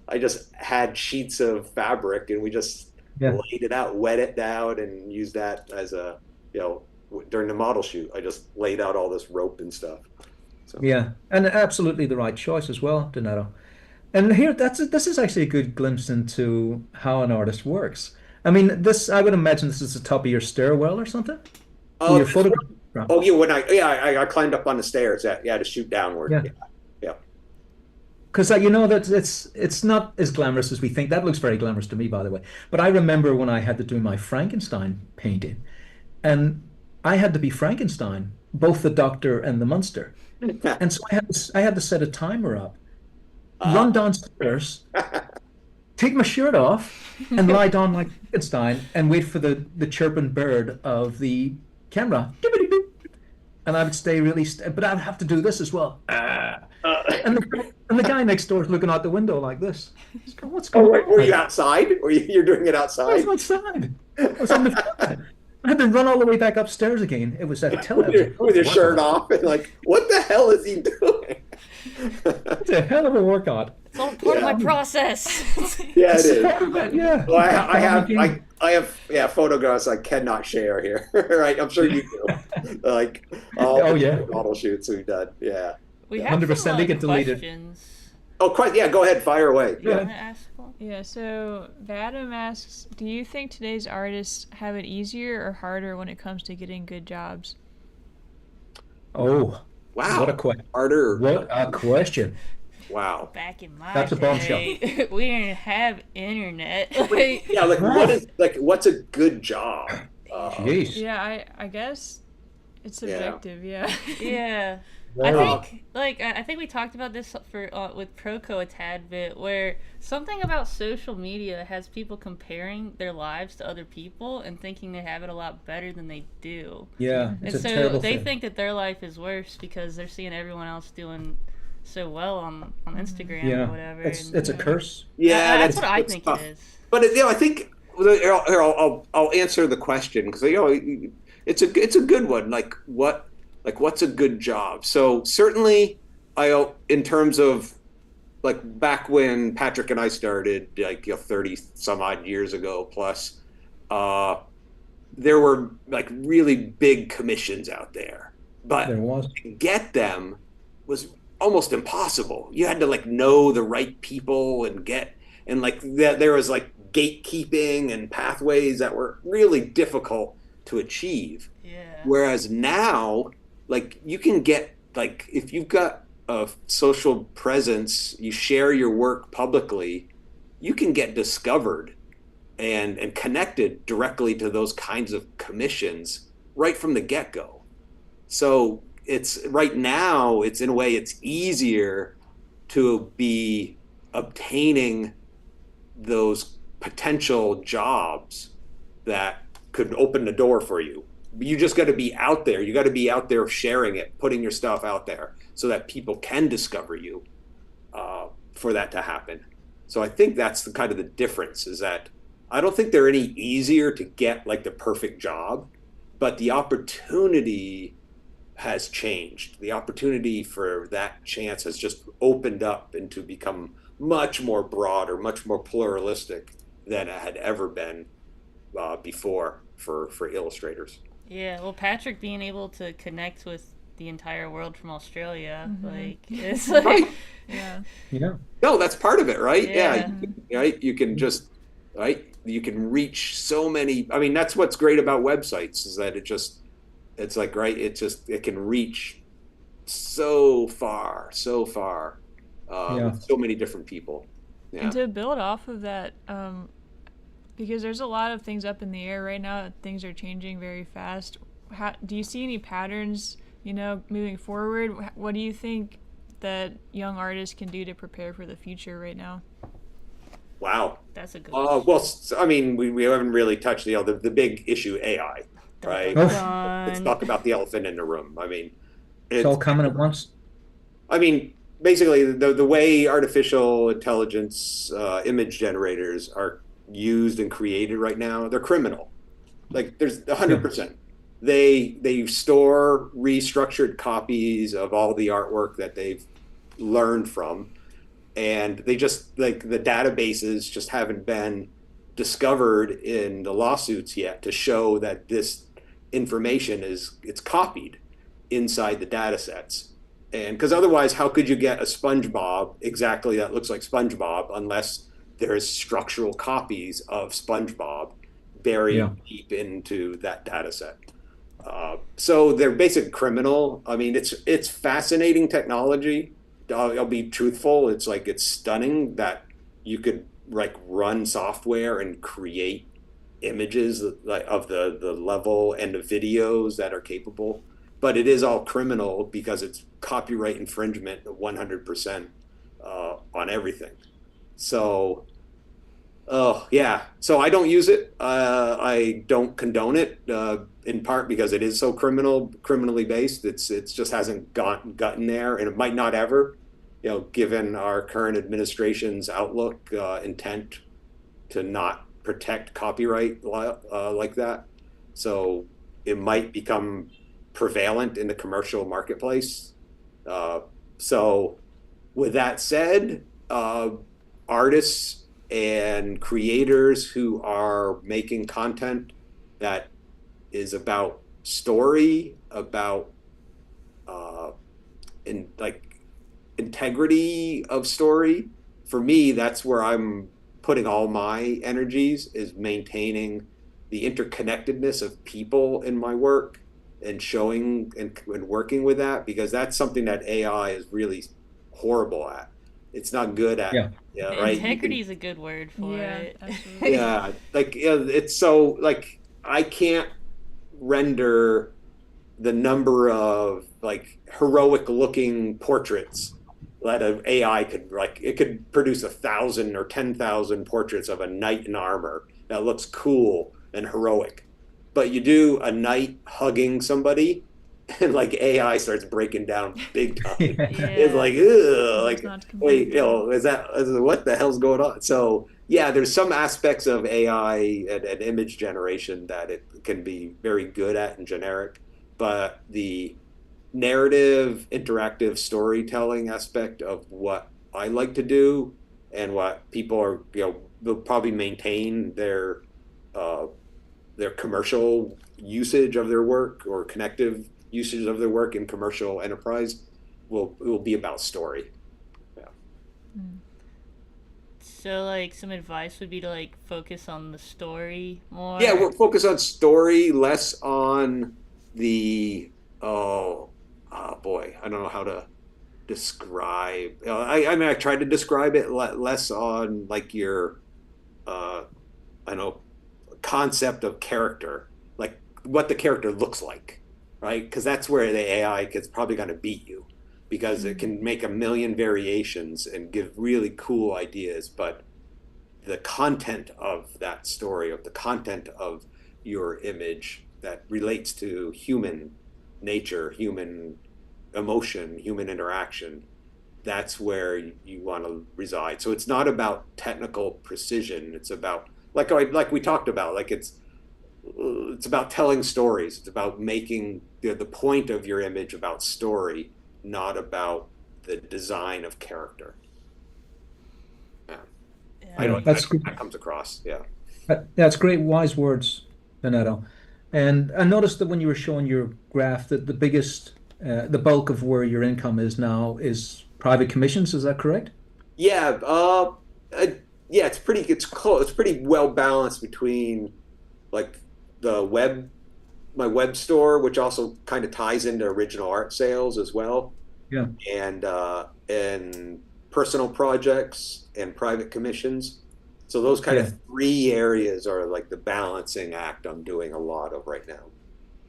I just had sheets of fabric and we just yeah, laid it out, wet it down and used that as you know, during the model shoot, I just laid out all this rope and stuff. So, yeah, and absolutely the right choice as well, Donato. And here, this is actually a good glimpse into how an artist works. I mean, this I would imagine this is the top of your stairwell or something, where oh, your photograph from. oh, yeah, I climbed up on the stairs, yeah, to shoot downward. Yeah. Yeah, yeah. Because you know that it's not as glamorous as we think. That looks very glamorous to me, by the way. But I remember when I had to do my Frankenstein painting, and I had to be Frankenstein, both the Doctor and the Monster. And so I had to set a timer up, uh, run downstairs, take my shirt off, and lie down like Frankenstein, and wait for the chirping bird of the camera. And I would stay really, but I'd have to do this as well. uh, And the guy next door is looking out the window like this. He's going, "What's oh, going wait, on?" were you Like, outside? You're doing it I was outside outside. I was on the floor. I had to run all the way back upstairs again. It was a with it was a your tough shirt workout. off and like, what the hell is he doing? It's a hell of a workout. It's all part of my process. Yeah, it It's is. part of it, yeah. Well, I have, Again. I have, yeah, photographs I cannot share here, right? I'm sure you do. Like all Oh the yeah, model shoots we've done. Yeah. We Yeah. have some 100%. They get deleted. questions. Oh, quite. Yeah. Go ahead. Fire away. You Go want Yeah. to ask one? Yeah, so Vadim asks, do you think today's artists have it easier or harder when it comes to getting good jobs? Oh, Wow. what a question! Harder. What a question! Wow. Back in my That's a bombshell. day, we didn't have internet. Yeah. Like, what is like? What's a good job? Jeez. Yeah, I guess it's subjective, yeah. Yeah. Wow. I think we talked about this for with Proco a tad bit, where something about social media has people comparing their lives to other people and thinking they have it a lot better than they do. Yeah, And it's a so terrible they thing. think that their life is worse because they're seeing everyone else doing so well on Instagram or Yeah, whatever. it's a curse. Yeah. That's what I it's think tough. it is. But I think here, I'll answer the question because it's a good one. What's a good job? So certainly, in terms of like back when Patrick and I started, 30 some odd years ago plus, uh, there were like really big commissions out there, but There was. to get them was almost impossible. You had to like know the right people and like there was like gatekeeping and pathways that were really difficult to achieve. Yeah. Whereas now, like you can get like if you've got a social presence, you share your work publicly, you can get discovered and connected directly to those kinds of commissions right from the get-go. So it's right now, it's in a way it's easier to be obtaining those potential jobs that could open the door for you. You just got to be out there. You got to be out there sharing it, putting your stuff out there so that people can discover you for that to happen. So I think that's the kind of the difference is that I don't think they're any easier to get like the perfect job, but the opportunity has changed. The opportunity for that chance has just opened up and to become much more broad or much more pluralistic than it had ever been before for illustrators. Yeah, well, Patrick being able to connect with the entire world from Australia, like, it's like, Right. Yeah. Yeah. No, that's part of it, right? Yeah. Right. You can just you can reach so many. I mean, that's what's great about websites is that it's like it can reach so far, with so many different people. Yeah. And to build off of that, because there's a lot of things up in the air right now, things are changing very fast. Do you see any patterns, moving forward? What do you think that young artists can do to prepare for the future right now? Wow. That's a good Well, I mean, we haven't really touched the big issue AI, right? Let's talk about the elephant in the room. I mean, It's all coming at once. I mean, basically, the way artificial intelligence image generators are used and created right now, they're criminal. Like, there's 100%. They store restructured copies of all the artwork that they've learned from, and they just like the databases just haven't been discovered in the lawsuits yet to show that this information it's copied inside the data sets. And because otherwise, how could you get a SpongeBob exactly that looks like SpongeBob unless there's structural copies of SpongeBob buried deep into that data set? So they're basically criminal. I mean, it's fascinating technology. I'll be truthful. It's like it's stunning that you could like run software and create images of the level and the videos that are capable. But it is all criminal because it's copyright infringement 100% on everything. So, yeah. So I don't use it. I don't condone it in part because it is so criminally based. It's just hasn't gotten there, and it might not ever. Given our current administration's outlook, intent to not protect copyright like that. So it might become prevalent in the commercial marketplace. So with that said, artists and creators who are making content that is about story, about in like integrity of story. For me, that's where I'm putting all my energies, is maintaining the interconnectedness of people in my work and showing and working with that, because that's something that AI is really horrible at. It's not good at. Yeah. Yeah, right. Integrity is a good word for Yeah, it. absolutely. Yeah, like it's so like I can't render the number of like heroic looking portraits that an AI could, like, it could produce 1,000 or 10,000 portraits of a knight in armor that looks cool and heroic. But you do a knight hugging somebody, and like AI starts breaking down big time. It's Yeah. like, ugh, It's like, not wait, compatible. what the hell's going on? So yeah, there's some aspects of AI and image generation that it can be very good at and generic, but the narrative, interactive storytelling aspect of what I like to do and what people are, will probably maintain uh, their commercial usage of their work or connective usage of their work in commercial enterprise will be about story. Yeah. Mm. So like some advice would be to like focus on the story Yeah, more. we're focused on story, less on the oh, oh boy, I don't know how to describe. I mean, I tried to describe it less on like your uh, I don't know, concept of character, like what the character looks like, right? Because that's where the AI is probably going to beat you, because it Mm. can make a million variations and give really cool ideas, but the content of that story, of the content of your image that relates to human nature, human emotion, human interaction, that's where you want to reside. So it's not about technical precision. It's about, like we talked about, like it's about telling stories. It's about making the point of your image about story, not about the design of character. Yeah. I Yeah, Yeah, don't. like that's That comes across. Yeah. that's great, wise words, Donato. And I noticed that when you were showing your graph, that the biggest, the bulk of where your income is now is private commissions. Is that correct? Yeah. Uh, yeah. It's pretty. It's close. It's pretty well balanced between like the web, my web store, which also kind of ties into original art sales as well, Yeah. and personal projects and private commissions. So those kind Yeah. of three areas are like the balancing act I'm doing a lot of right now.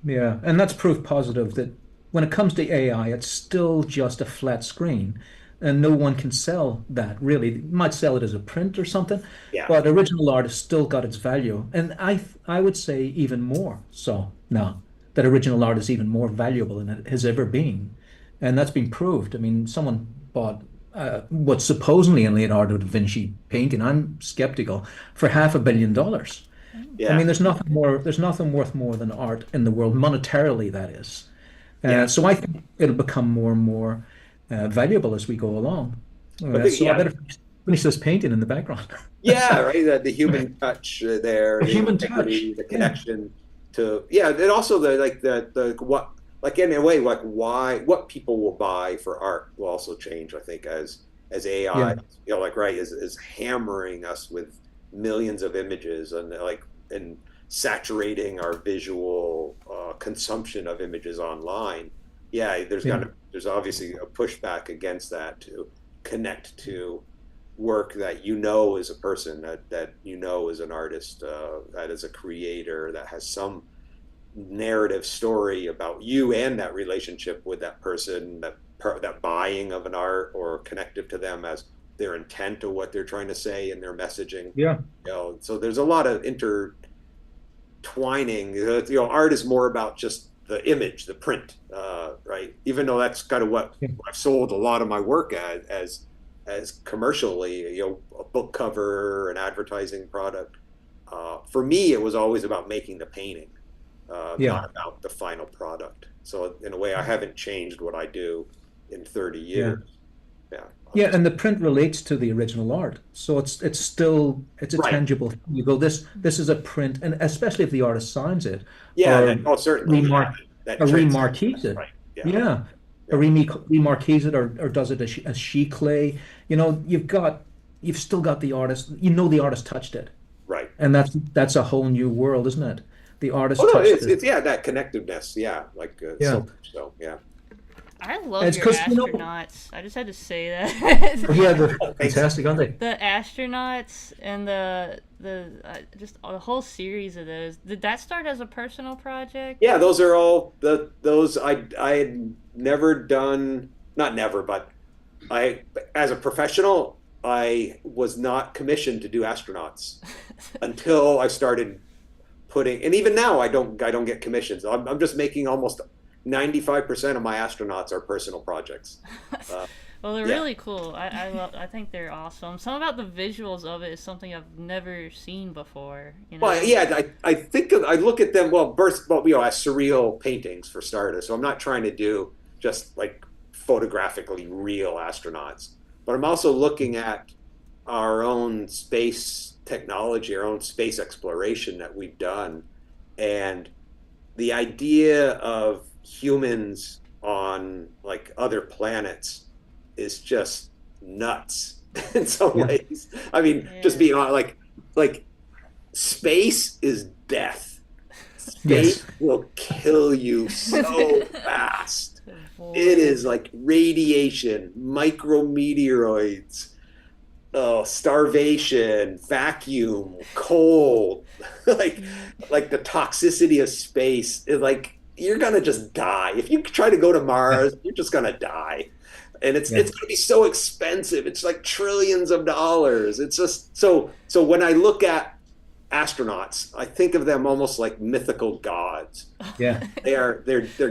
Yeah, and that's proof positive that when it comes to AI, it's still just a flat screen, and no one can sell that really. You might sell it as a print or something, Yeah. but original art has still got its value, and I would say even more so now that original art is even more valuable than it has ever been, and that's been proved. I mean, someone bought what's supposedly a Leonardo da Vinci painting. I'm skeptical for $500 million. I Yeah. mean, there's nothing worth more than art in the world, monetarily, that is. Yeah. So I think it'll become more and more valuable as we go along. I think, So I yeah. better finish this painting in the background. Yeah, right. The human touch there, The the human touch. integrity, the Yeah. connection to, yeah, and also the like the what, like in a way, like why what people will buy for art will also change. I think as AI, Yeah. like right, is hammering us with millions of images and saturating our visual consumption of images online. Yeah, Yeah. there's obviously a pushback against that to connect to work that is a person, that is an artist, that is a creator, that has some narrative story about you and that relationship with that person, that buying of an art or connective to them as their intent of what they're trying to say in their messaging. Yeah. So there's a lot of intertwining. Art is more about just the image, the print, right? Even though that's kind of what Yeah. I've sold a lot of my work as commercially, a book cover, an advertising product. For me, it was always about making the painting, Yeah. not about the final product. So in a way, I haven't changed what I do in 30 Yeah. years. Yeah. Yeah, and the print relates to the original art, so it's still it's a Right. tangible thing. You go, this is a print, and especially if the artist signs it Yeah. or Oh, certainly. Yeah. remark That or transcends. remarquees it. Right. Yeah. Yeah, or Yeah. remarquees it, or does it as she clay. You've still got the artist. You know the artist touched it, Right. and that's a whole new world, isn't it? The Oh artist no, touched it's it. it's yeah, that connectiveness. Yeah, like Yeah, so much so. Yeah. I and love it's your because astronauts. I just had to say that. yeah, they're Oh, thanks. fantastic, aren't they? The astronauts and the just the whole series of those. Did that start as a personal project? Yeah, those are all those I had never done, not never, but I as a professional I was not commissioned to do astronauts until I started putting, and even now I don't get commissions. I'm just making almost 95% of my astronauts are personal projects. Uh, Well, they're yeah. really cool. I think they're awesome. Some about the visuals of it is something I've never seen before. You Well, know. yeah, I think I look at them as surreal paintings for starters. So I'm not trying to do just like photographically real astronauts, but I'm also looking at our own space technology, our own space exploration that we've done, and the idea of humans on like other planets is just nuts in some Yeah. ways. I mean, just Yeah. being on like space is death. Space Yes. will kill you so fast. The It void. is like radiation, micrometeoroids, oh, starvation, vacuum, cold, like like the toxicity of space is like you're gonna just die. If you try to go to Yeah. Mars, you're just gonna die. And it's Yeah. it's gonna be so expensive. It's like trillions of dollars. It's just so when I look at astronauts, I think of them almost like mythical gods. Yeah. They're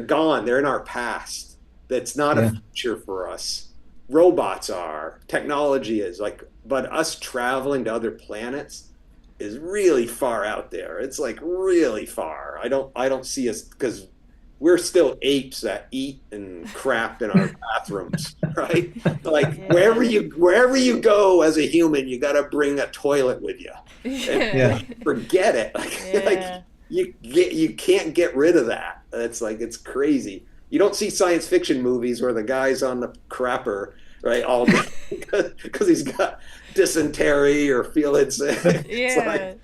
gone. They're in our past. That's not a Yeah. future for us. Robots are. Technology is like, but us traveling to other planets is really far out there. It's like really far. I don't see us because we're still apes that eat and crap in our bathrooms, right? Like Yeah. wherever you go as a human, you got to bring a toilet with you. And Yeah. Yeah. forget it. Like Yeah. you can't get rid of that. It's like it's crazy. You don't see science fiction movies where the guy's on the crapper right all day because he's got dysentery or feeling sick. It's Yeah. like,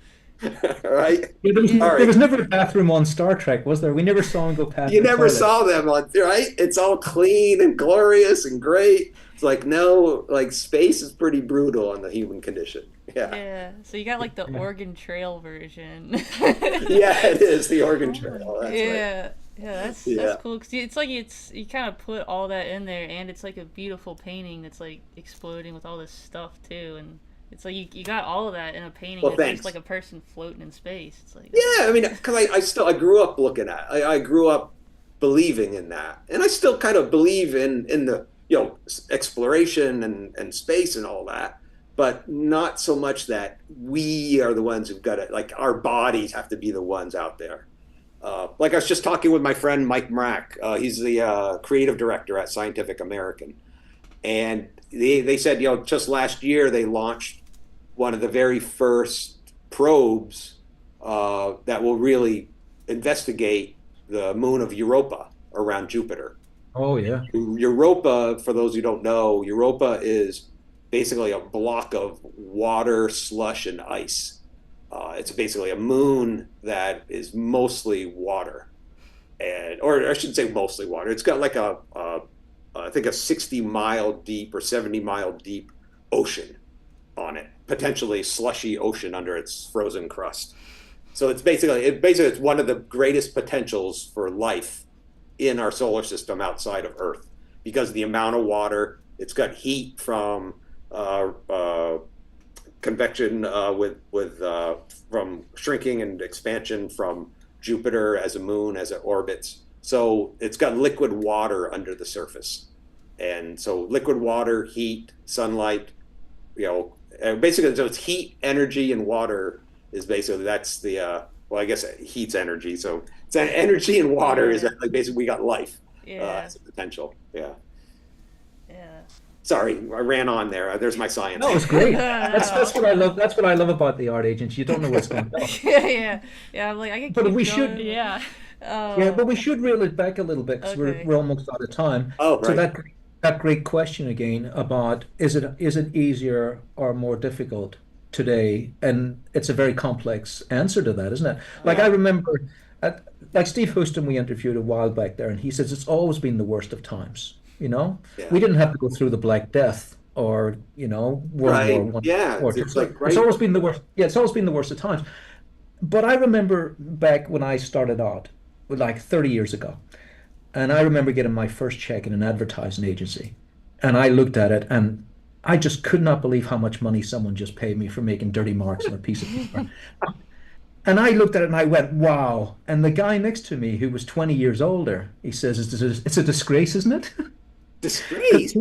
right? Yeah, All there right. was never a bathroom on Star Trek, was there? We never saw him go past You the never toilet. saw them on right. It's all clean and glorious and great. It's like no, like space is pretty brutal on the human condition. Yeah, Yeah. So you got like the Yeah. Oregon Trail version. yeah, it is the Oregon Trail. That's right. Yeah. Yeah, that's Yeah. cool because it's like you kind of put all that in there, and it's like a beautiful painting that's like exploding with all this stuff too, and it's like you got all of that in a painting Well, that looks thanks. like a person floating in space. It's like Yeah, I mean, because I grew up looking at, I grew up believing in that, and I still kind of believe in the exploration and space and all that, but not so much that we are the ones who've got it. Like our bodies have to be the ones out there. Like I was just talking with my friend Mike Mrack. He's the creative director at Scientific American, and they said just last year they launched one of the very first probes that will really investigate the moon of Europa around Jupiter. Oh yeah. Europa, for those who don't know, Europa is basically a block of water, slush, and ice. It's basically a moon that is mostly water, and or I shouldn't say mostly water. It's got like I think a 60-mile deep or 70-mile deep ocean on it, potentially slushy ocean under its frozen crust. So it's one of the greatest potentials for life in our solar system outside of Earth because the amount of water. It's got heat from convection from shrinking and expansion from Jupiter as a moon as it orbits. So it's got liquid water under the surface, and so liquid water, heat, sunlight, basically, so it's heat, energy, and water is basically that's the well, I guess heat's energy. So it's energy and water is yeah, like basically we got life yeah, as a potential. Yeah. yeah. Sorry, I ran on there. There's my science. No, it's great. No, That's no. what I love. That's what I love about the art agents. You don't know what's going on. Yeah. I'm like, I can But keep we going. should, Yeah. yeah, but we should reel it back a little bit because Okay. we're almost out of time. Oh, So right. that great question again about is it easier or more difficult today? And it's a very complex answer to that, isn't it? Like I Yeah. remember, at, like Steve Houston, we interviewed a while back there, and he says it's always been the worst of times. You know, Yeah. we didn't have to go through the Black Death or World War Right. One Yeah. or two. It's So like it's right. always been the worst. Yeah, it's always been the worst of times. But I remember back when I started out, like 30 years ago, and I remember getting my first check in an advertising agency. And I looked at it and I just could not believe how much money someone just paid me for making dirty marks on a piece of paper. And I looked at it and I went, wow. And the guy next to me, who was 20 years older, he says, it's a disgrace, isn't it? Disgrace.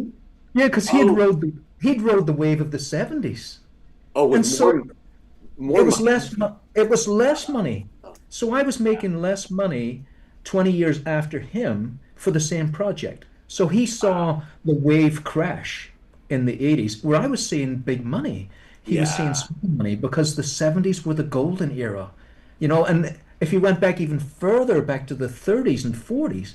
Yeah, because Oh. he'd rode the wave of the 70s. Oh, with And so more money. it was less money. So I was making less money 20 years after him for the same project. So he saw the wave crash in the 80s where I was seeing big money. He was seeing Yeah. small money because the 70s were the golden era. And if you went back even further back to the 30s and 40s,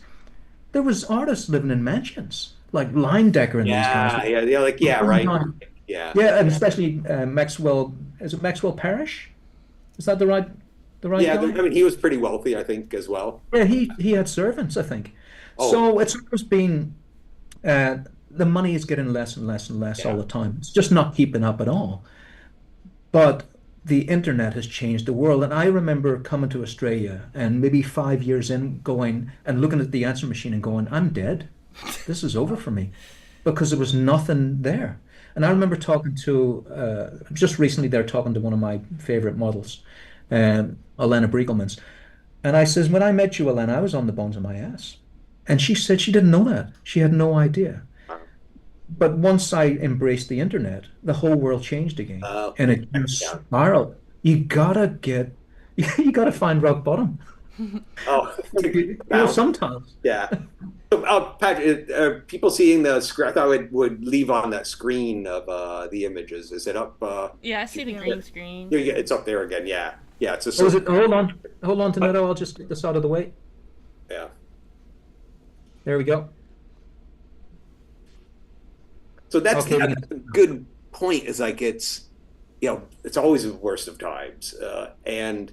there was artists living in mansions like Linedecker and these guys. Yeah. Yeah. Yeah. Like, yeah. Right. Yeah. Yeah, and especially Maxwell. Is it Maxwell Parrish? Is that the right Yeah. guy? I mean, he was pretty wealthy, I think, as well. Yeah, he had servants, I think. Oh, So it's always been uh, the money is getting less and less and less all yeah. the time. It's just not keeping up at all. But the internet has changed the world. And I remember coming to Australia and maybe 5 years in going and looking at the answer machine and going, I'm dead. This is over for me because there was nothing there. And I remember talking to, just recently there, talking to one of my favorite models, Elena Briegelmans. And I says, when I met you, Elena, I was on the bones of my ass. And she said she didn't know that. She had no idea. But once I embraced the internet, the whole world changed again, Uh, and it just yeah. spiraled. You gotta find rock bottom. Oh, bounce. Sometimes. Yeah. So, Patrick, people seeing the screen, I thought it would leave on that screen of the images. Is it up? Yeah, I see the green screen. Yeah, it's up there again. Yeah. Yeah. It's a Oh, is sort it? Hold on to Neto. I'll just get this out of the way. yeah. There we go. So that's Okay. a good point. Is like it's always the worst of times, and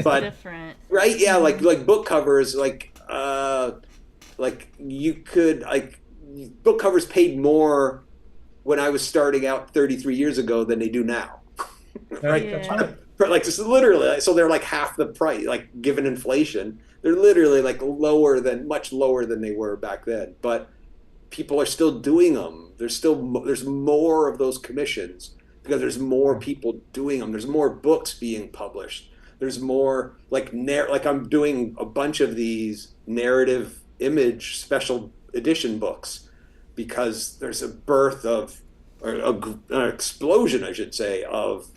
but Different. right, yeah, like book covers, like you could book covers paid more when I was starting out 33 years ago than they do now. Right? That's Yeah. right. Like just literally, so they're like half the price. Like given inflation, they're literally like much lower than they were back then. But people are still doing them. There's more of those commissions because there's more people doing them. There's more books being published. There's more like I'm doing a bunch of these narrative image special edition books because there's a birth of or an explosion, I should say, of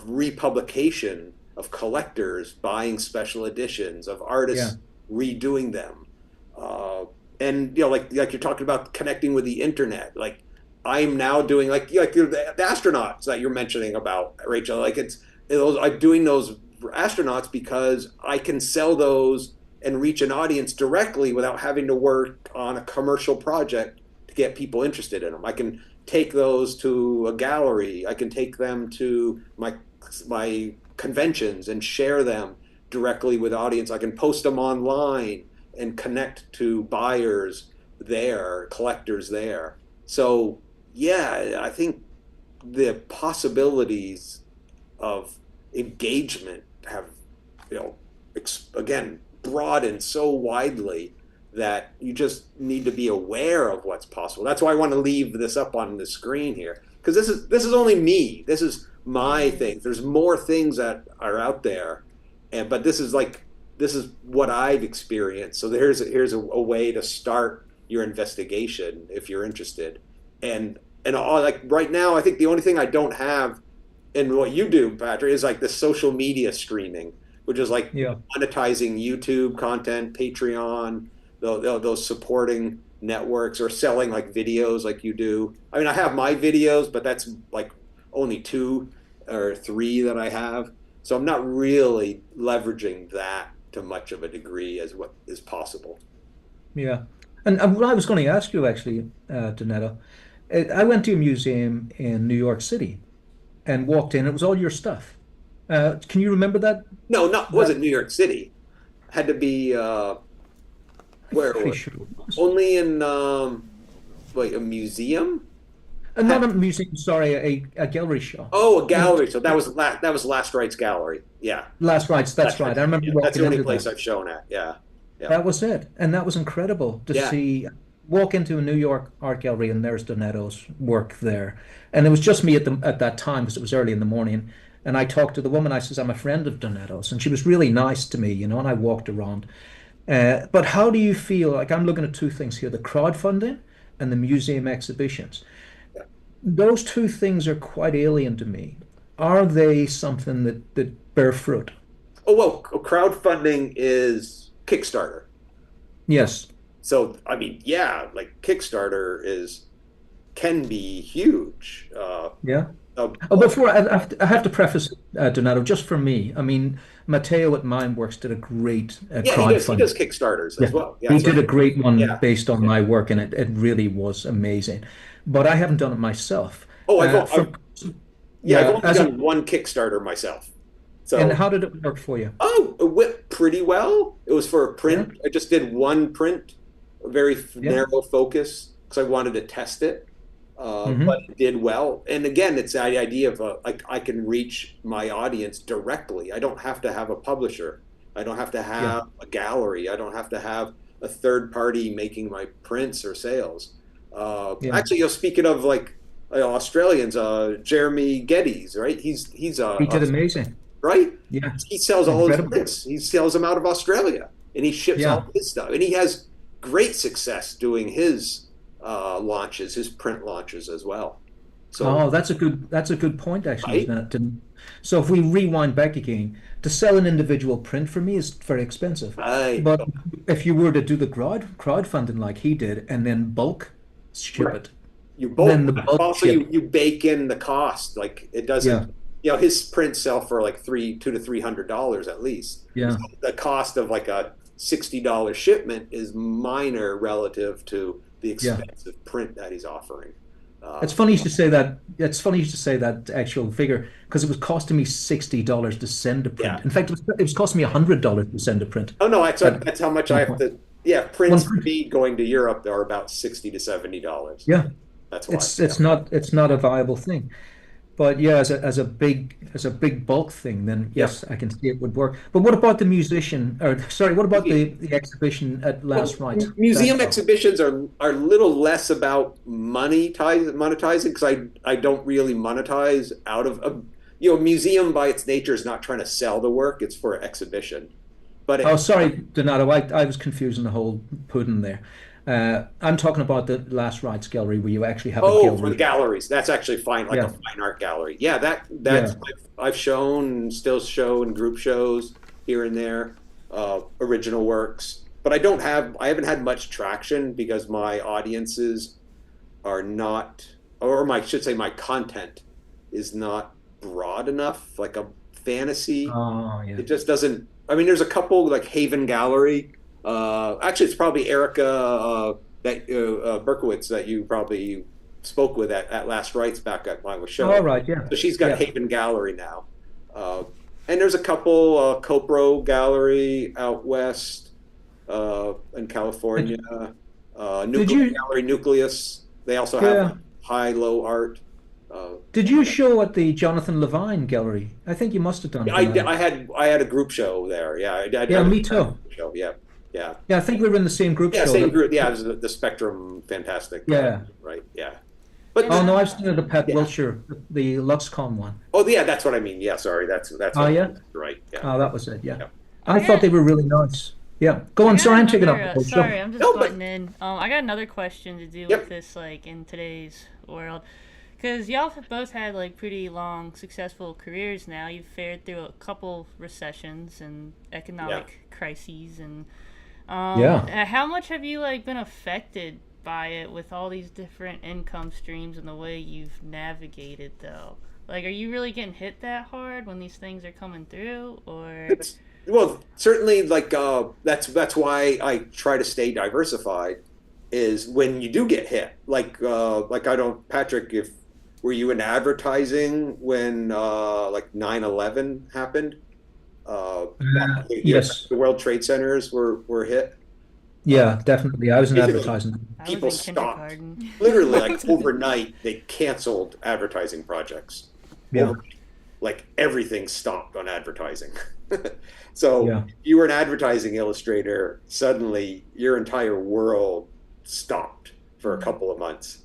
republication, of collectors buying special editions, of artists redoing them. And like you're talking about connecting with the internet. Like I'm now doing like the astronauts that you're mentioning about, Rachel. Like I'm doing those astronauts because I can sell those and reach an audience directly without having to work on a commercial project to get people interested in them. I can take those to a gallery. I can take them to my conventions and share them directly with audience. I can post them online and connect to buyers there, collectors there. So yeah, I think the possibilities of engagement have, again, broadened so widely that you just need to be aware of what's possible. That's why I want to leave this up on the screen here, because this is only me. This is my thing. There's more things that are out there, but this is what I've experienced. So here's a way to start your investigation if you're interested. And like right now, I think the only thing I don't have in what you do, Patrick, is like the social media streaming, which is like Yeah. monetizing YouTube content, Patreon, those supporting networks or selling like videos like you do. I mean, I have my videos, but that's like only 2 or 3 that I have. So I'm not really leveraging that to much of a degree as what is possible. Yeah. And what I was going to ask you actually, Donetta, I went to a museum in New York City and walked in. It was all your stuff. Can you remember that? No, not That wasn't New York City. Had to be I'm where pretty was sure it was. only in like a museum. Not a museum, sorry, a gallery show. Oh, a You know, gallery. So that was Last Rites Gallery. Yeah, Last Rites, that's that's right. right. I remember Yeah, that's walking the only into place that. I've shown at. Yeah, yeah, That was it. And that was incredible to yeah. see, walk into a New York art gallery and there's Donato's work there. And it was just me at that time because it was early in the morning. And I talked to the woman. I says, I'm a friend of Donato's. And she was really nice to me, and I walked around. But how do you feel? Like I'm looking at two things here, the crowdfunding and the museum exhibitions. Those two things are quite alien to me. Are they something that bear fruit? Oh well, crowdfunding is Kickstarter. Yes. So I mean, yeah, like Kickstarter is can be huge. Yeah. Uh, Oh, before I have to preface, Donato, just for me. I mean, Matteo at Mineworks did a great yeah, he crowdfunding. does Kickstarters Yeah, as well. Yeah, he so did a great one yeah, based on yeah. my work, and it really was amazing. But I haven't done it myself. Oh, From yeah, I've yeah, only done one Kickstarter myself. and So how did it work for you? oh, it went pretty well. It was for a Yeah, print. I just did one print, a very yeah, narrow focus because I wanted to test it. But hmm it did well. And again, it's the idea of like I can reach my audience directly. I don't have to have a publisher. I don't have to yeah, have a gallery. I don't have to have a third party making my prints or sales. yeah. Actually, speaking of like Australians, Jeremy Geddes, right? He's He did amazing. right. Yeah, He sells all his incredible. prints. He sells them out of Australia, and he ships Yeah. all his stuff. And he has great success doing his launches, his print launches as well. So, Oh, that's a good point actually, right? isn't it? So if we rewind back again, to sell an individual print for me is very expensive. Right. But if you were to do the crowdfunding like he did and then bulk ship Right. it, You both then the bulk also ship, you bake in the cost. Like it yeah, doesn't, his prints sell for like $200 to $300 at least. So yeah. the cost of like a $60 shipment is minor relative to the Yeah. expensive print that he's offering. Uh, It's funny you should say that. It's funny you should say that actual figure because it was costing me $60 to send a yeah. print. In fact, it was costing me $100 to send a print Oh no, at that's how much I one have point. to. Yeah, One prints for print. me going to Europe are about $60 to $70. Yeah, That's why. it's Yeah. it's not it's not a viable thing. But yeah, as a big bulk thing, then Yeah. yes, I can see it would work. But what about the musician? Or sorry, what about Museum, the exhibition at well, Last Rites? That museum go? exhibitions are a little less about monetizing because I don't really monetize out of a museum by its nature is not trying to sell the work; it's for exhibition. But Oh, sorry, Donato, I was confusing the whole pudding there. I'm talking about the Last Rites gallery where you actually have a oh, for the gallery. galleries, that's actually fine, like a Yeah, fine art gallery. Yeah, that's yeah. I've shown and still show in group shows here and there, original works. But I haven't had much traction because my audiences are not, or my I should say my content is not broad enough. Like a fantasy, Oh, yeah. it just doesn't. I mean, there's a couple like Haven Gallery. Actually, it's probably Erica Berkowitz that you probably spoke with at Last Rites back at my All show. right, yeah, So she's got yeah. Haven Gallery now. Uh, and there's a couple Copro Gallery out west in California. Did Nucleus. They also have yeah, like high low art. Uh, did you show at the Jonathan Levine gallery? I think you must have done, Donato. I had a group show there. Yeah, I Yeah, was me at a too. group show. Yeah, yeah, Yeah, I think we were in the same group yeah. show. Same That, group. Yeah, it was the Spectrum Fantastic. yeah. Right. Yeah. But And Oh no, I've seen it at Pat yeah. Wilshire, the LuxCon one. Oh yeah, that's what I mean. Yeah, sorry. That's Oh what yeah. right. Yeah. Oh, that was it. Yeah, Yeah. I I thought got they were really nice. Yeah, go I on. got Sorry, I'm taking up another. the whole Sorry, show. I'm just No, but butting in. I got another question to do with yep. this, like in today's world, because y'all have both had like pretty long, successful careers now. You've fared through a couple recessions and Yeah. economic crises, and Yeah. how much have you like been affected by it with all these different income streams and the way you've navigated, though. Like, are you really getting hit that hard when these things are coming through, or? Well, certainly, like that's why I try to stay diversified. Is when you do get hit, like I don't, Patrick, if were you in advertising when like 9/11 happened? Yes. The World Trade Centers were hit. Yeah, definitely. I was in Basically, advertising. I people was in stopped. kindergarten. Literally, like overnight, they canceled advertising projects. Yeah. Like everything stopped on advertising. So Yeah. you were an advertising illustrator, suddenly your entire world stopped for a couple of months.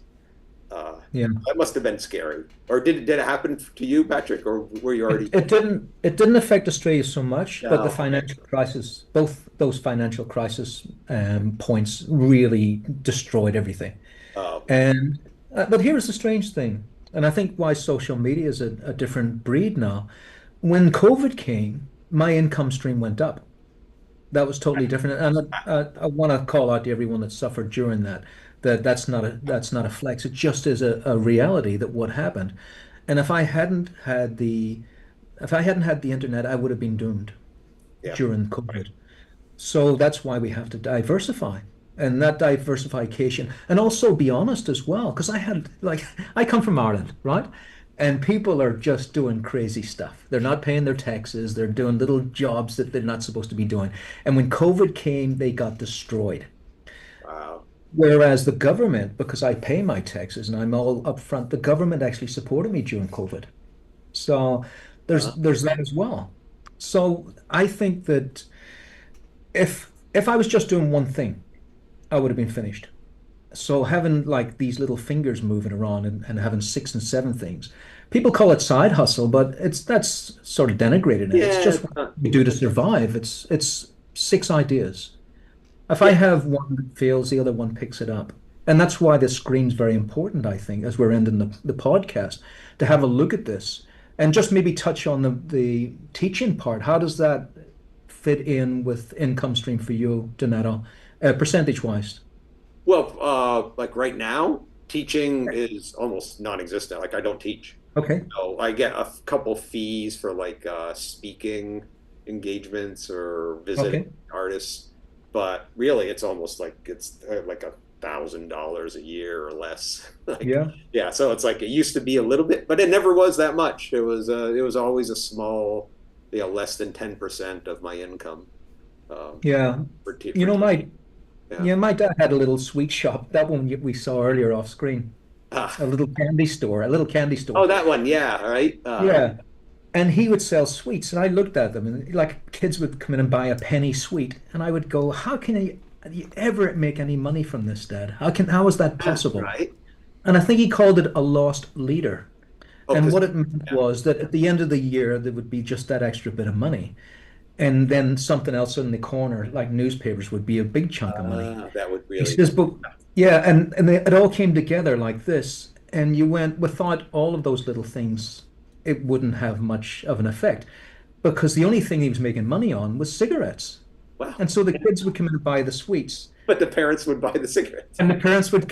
Yeah. That must have been scary. Or did it happen to you, Patrick, or were you already? It didn't affect Australia so much, but the No. financial crisis, both those financial crisis points really destroyed everything. Uh, And but here's the strange thing, and I think why social media is a different breed now. When COVID came, my income stream went up. That was totally different, and I want to call out to everyone that suffered during that. That's not a flex. It just is a reality that what happened. And if I hadn't had the internet, I would have been doomed yeah. during COVID. So that's why we have to diversify. And that diversification, and also be honest as well, because I come from Ireland, right? And people are just doing crazy stuff. They're not paying their taxes. They're doing little jobs that they're not supposed to be doing. And when COVID came, they got destroyed. Wow. Whereas the government, because I pay my taxes and I'm all upfront, the government actually supported me during COVID. So there's Uh, there's that as well. So I think that if I was just doing one thing, I would have been finished. So having like these little fingers moving around and having six and seven things, people call it side hustle, but that's sort of denigrated it. It's yeah. just what you do to survive. It's six ideas. If I Yeah. have one that fails, the other one picks it up. And that's why the screen's very important, I think, as we're ending the podcast, to have a look at this and just maybe touch on the teaching part. How does that fit in with income stream for you, Donato, percentage wise? Well, like right now, teaching is almost non-existent. Like I don't teach. Okay. So I get a couple fees for like speaking engagements or visiting Okay. artists, but really it's almost like it's like $1,000 a year or less. Like Yeah. yeah, so it's like it used to be a little bit, but it never was that much. It was always a small, less than 10% of my income. Yeah. You For know, teaching. Yeah. my dad had a little sweet shop, that one we saw earlier off screen, Ah, a little candy store. oh, that one, yeah, right. Yeah. And he would sell sweets, and I looked at them, and like kids would come in and buy a penny sweet, and I would go, "How can you ever make any money from this, Dad? How is that Yeah, possible?" right. And I think he called it a lost leader. Oh, And because what it meant yeah. was that at the end of the year, there would be just that extra bit of money, and then something else in the corner, like newspapers, would be a big chunk of money. That would He really. says, but yeah, and it all came together like this, and you went without all of those little things, it wouldn't have much of an effect because the only thing he was making money on was cigarettes. Wow. And so the kids would come in and buy the sweets, But the parents would buy the cigarettes, and the parents would,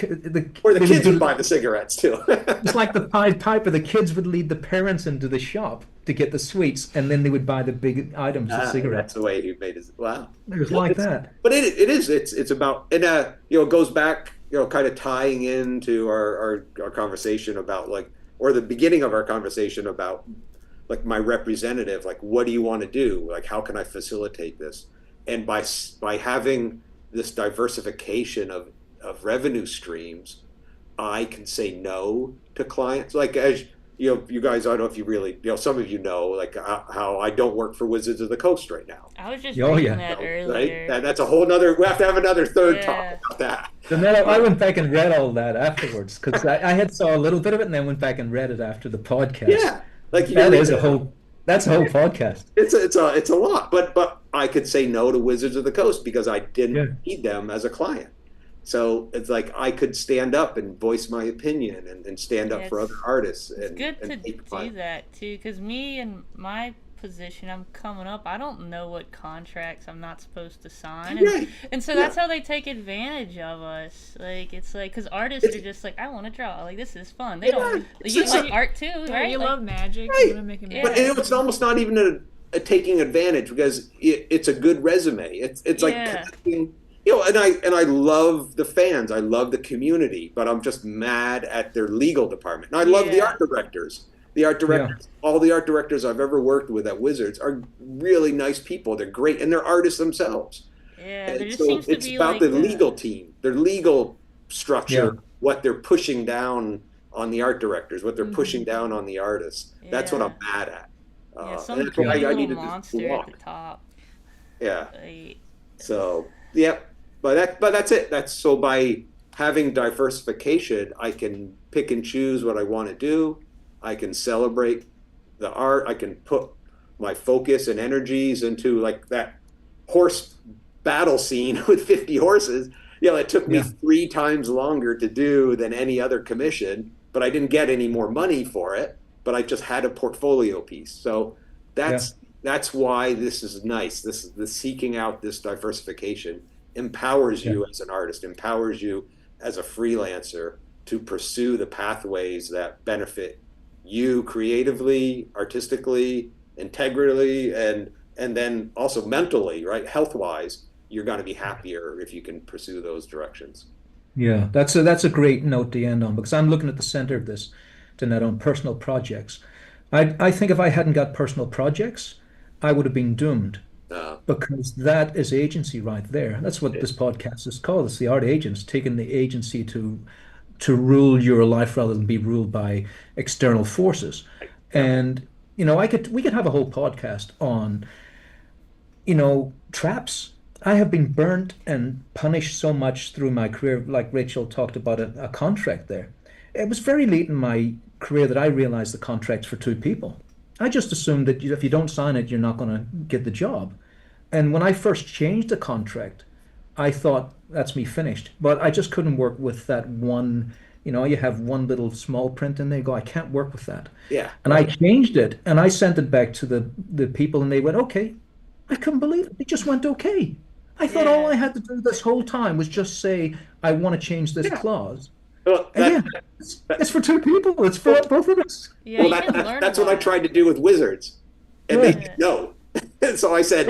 or the they would kids would be, buy the cigarettes too. it's like the Pied Piper, the kids would lead the parents into the shop to get the sweets, and then they would buy the big items, the That's cigarettes. the way he made his. Wow. It was Well, like that. but it is. It's about, and it goes back, kind of tying into our conversation about like, or the beginning of our conversation about like my representative, like what do you want to do? Like how can I facilitate this? And by having this diversification of revenue streams, I can say no to clients. Like as you guys, I don't know if you really, some of like how I don't work for Wizards of the Coast right now. I was just Oh, reading yeah. that Right? earlier. That's a whole nother. We have to have another third talk Yeah. about that. And then I went back and read all that afterwards because I had saw a little bit of it and then went back and read it after the podcast. Yeah, like you That read is a it. whole that's a whole podcast. It's a lot, but I could say no to Wizards of the Coast because I didn't Yeah. need them as a client. So it's like I could stand up and voice my opinion and stand up Yeah, for it's other artists It's and good to take do clients. that too, because me and my position, I'm coming up, I don't know what contracts I'm not supposed to sign. Right. And so that's how they take advantage of us. Like, it's like, because artists are just like, I want to draw. Like, this is fun. They don't, you like art too, Yeah, right? you Like, love magic. Right. You want to make it Yeah. But it's almost not even a taking advantage, because it's a good resume. It's like connecting, and I love the fans. I love the community, but I'm just mad at their legal department. And I love the art directors. The art directors, all the art directors I've ever worked with at Wizards are really nice people. They're great, and they're artists themselves. Yeah, And there just so seems to it's be about like the legal team, their legal structure, Yeah. what they're pushing down on the art directors, what they're pushing down on the artists. That's what I'm mad at. some and that's greedy why I little needed monster to at walk. the top. Yeah. Like, So but that's it. That's so by having diversification, I can pick and choose what I want to do. I can celebrate the art. I can put my focus and energies into like that horse battle scene with 50 horses. It took me 3 times longer to do than any other commission, but I didn't get any more money for it. But I just had a portfolio piece. So that's why this is nice. This is the seeking out this diversification empowers you as an artist, empowers you as a freelancer to pursue the pathways that benefit you creatively, artistically, integrally, and then also mentally, right? Health-wise, you're going to be happier if you can pursue those directions. Yeah, that's a great note to end on, because I'm looking at the center of this, Donetto, on personal projects. I think if I hadn't got personal projects, I would have been doomed, because that is agency right there. That's what this podcast is called. It's the art agents taking the agency to rule your life rather than be ruled by external forces. And we could have a whole podcast on traps. I have been burnt and punished so much through my career, like Rachel talked about a contract there. It was very late in my career that I realized the contract's for 2 people. I just assumed that if you don't sign it, you're not going to get the job. And when I first changed the contract, I thought that's me finished. But I just couldn't work with that one. You have one little small print and they go, I can't work with that. Yeah. And I changed it and I sent it back to the people and they went, okay. I couldn't believe it. It just went okay. I thought all I had to do this whole time was just say, I want to change this clause. Well, it's for 2 people. It's for both of us. Yeah, that's what I tried to do with Wizards. And they said no. So I said,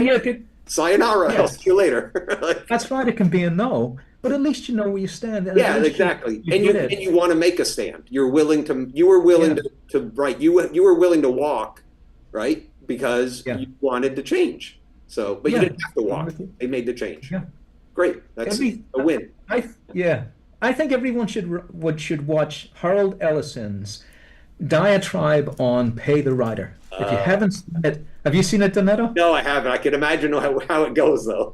sayonara, I'll see you later. That's right, it can be a no, but at least you know where you stand. Yeah, exactly. And you want to make a stand. You were willing to walk, right? Because you wanted to change. So, but you didn't have to walk. They made the change. Yeah. Great. That's a win. I think everyone should watch Harold Ellison's diatribe on Pay the Writer. If you haven't seen it, have you seen it, Donetto? No, I haven't. I can imagine how it goes, though.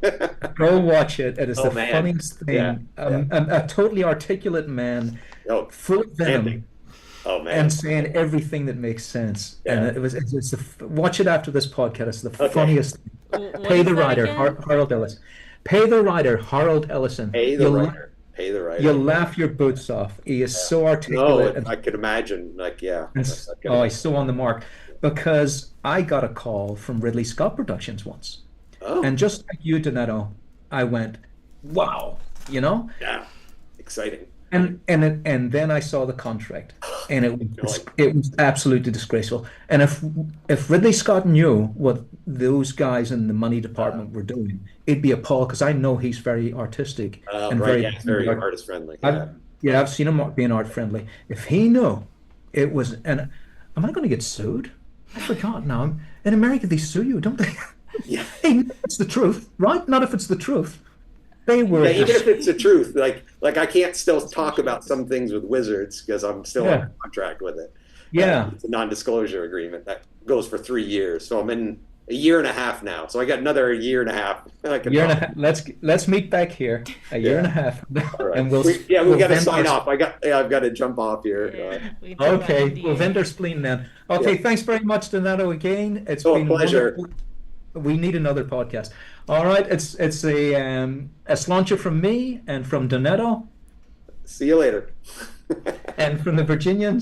Go watch it. It is the funniest thing. A totally articulate man, full of venom, and saying everything that makes sense. Yeah. And watch it after this podcast. It's the funniest thing. Pay the Writer, Harold Ellison. Pay the Writer, Harold Ellison. Pay the Writer. Pay the Writer. You'll laugh your boots off. He is so articulate. No, I could imagine. He's so on the mark. Because I got a call from Ridley Scott Productions once. Oh. And just like you, Donetto, I went, wow, Yeah, exciting. And then I saw the contract, and it was absolutely disgraceful. And if Ridley Scott knew what those guys in the money department were doing, it'd be appalled, because I know he's very artistic and very artist friendly. I've seen him being art friendly. If he knew it was, and am I going to get sued? I forgot now. In America, they sue you, don't they? Yeah. Hey, it's the truth, right? Not if it's the truth. They were. Yeah, even if it's the truth, like I can't still talk about some things with Wizards because I'm still in contract with it. Yeah. It's a non-disclosure agreement that goes for 3 years. So I'm in a year and a half now. So I got another year and a half. Let's meet back here. A year and a half. Right. And we got to sign off. I've got to jump off here. Okay. We'll vendor spleen then. Okay. Yeah. Thanks very much, Donetto, again. It's been a pleasure. Wonderful. We need another podcast. All right. It's a sláinte from me and from Donetto. See you later. And from the Virginians.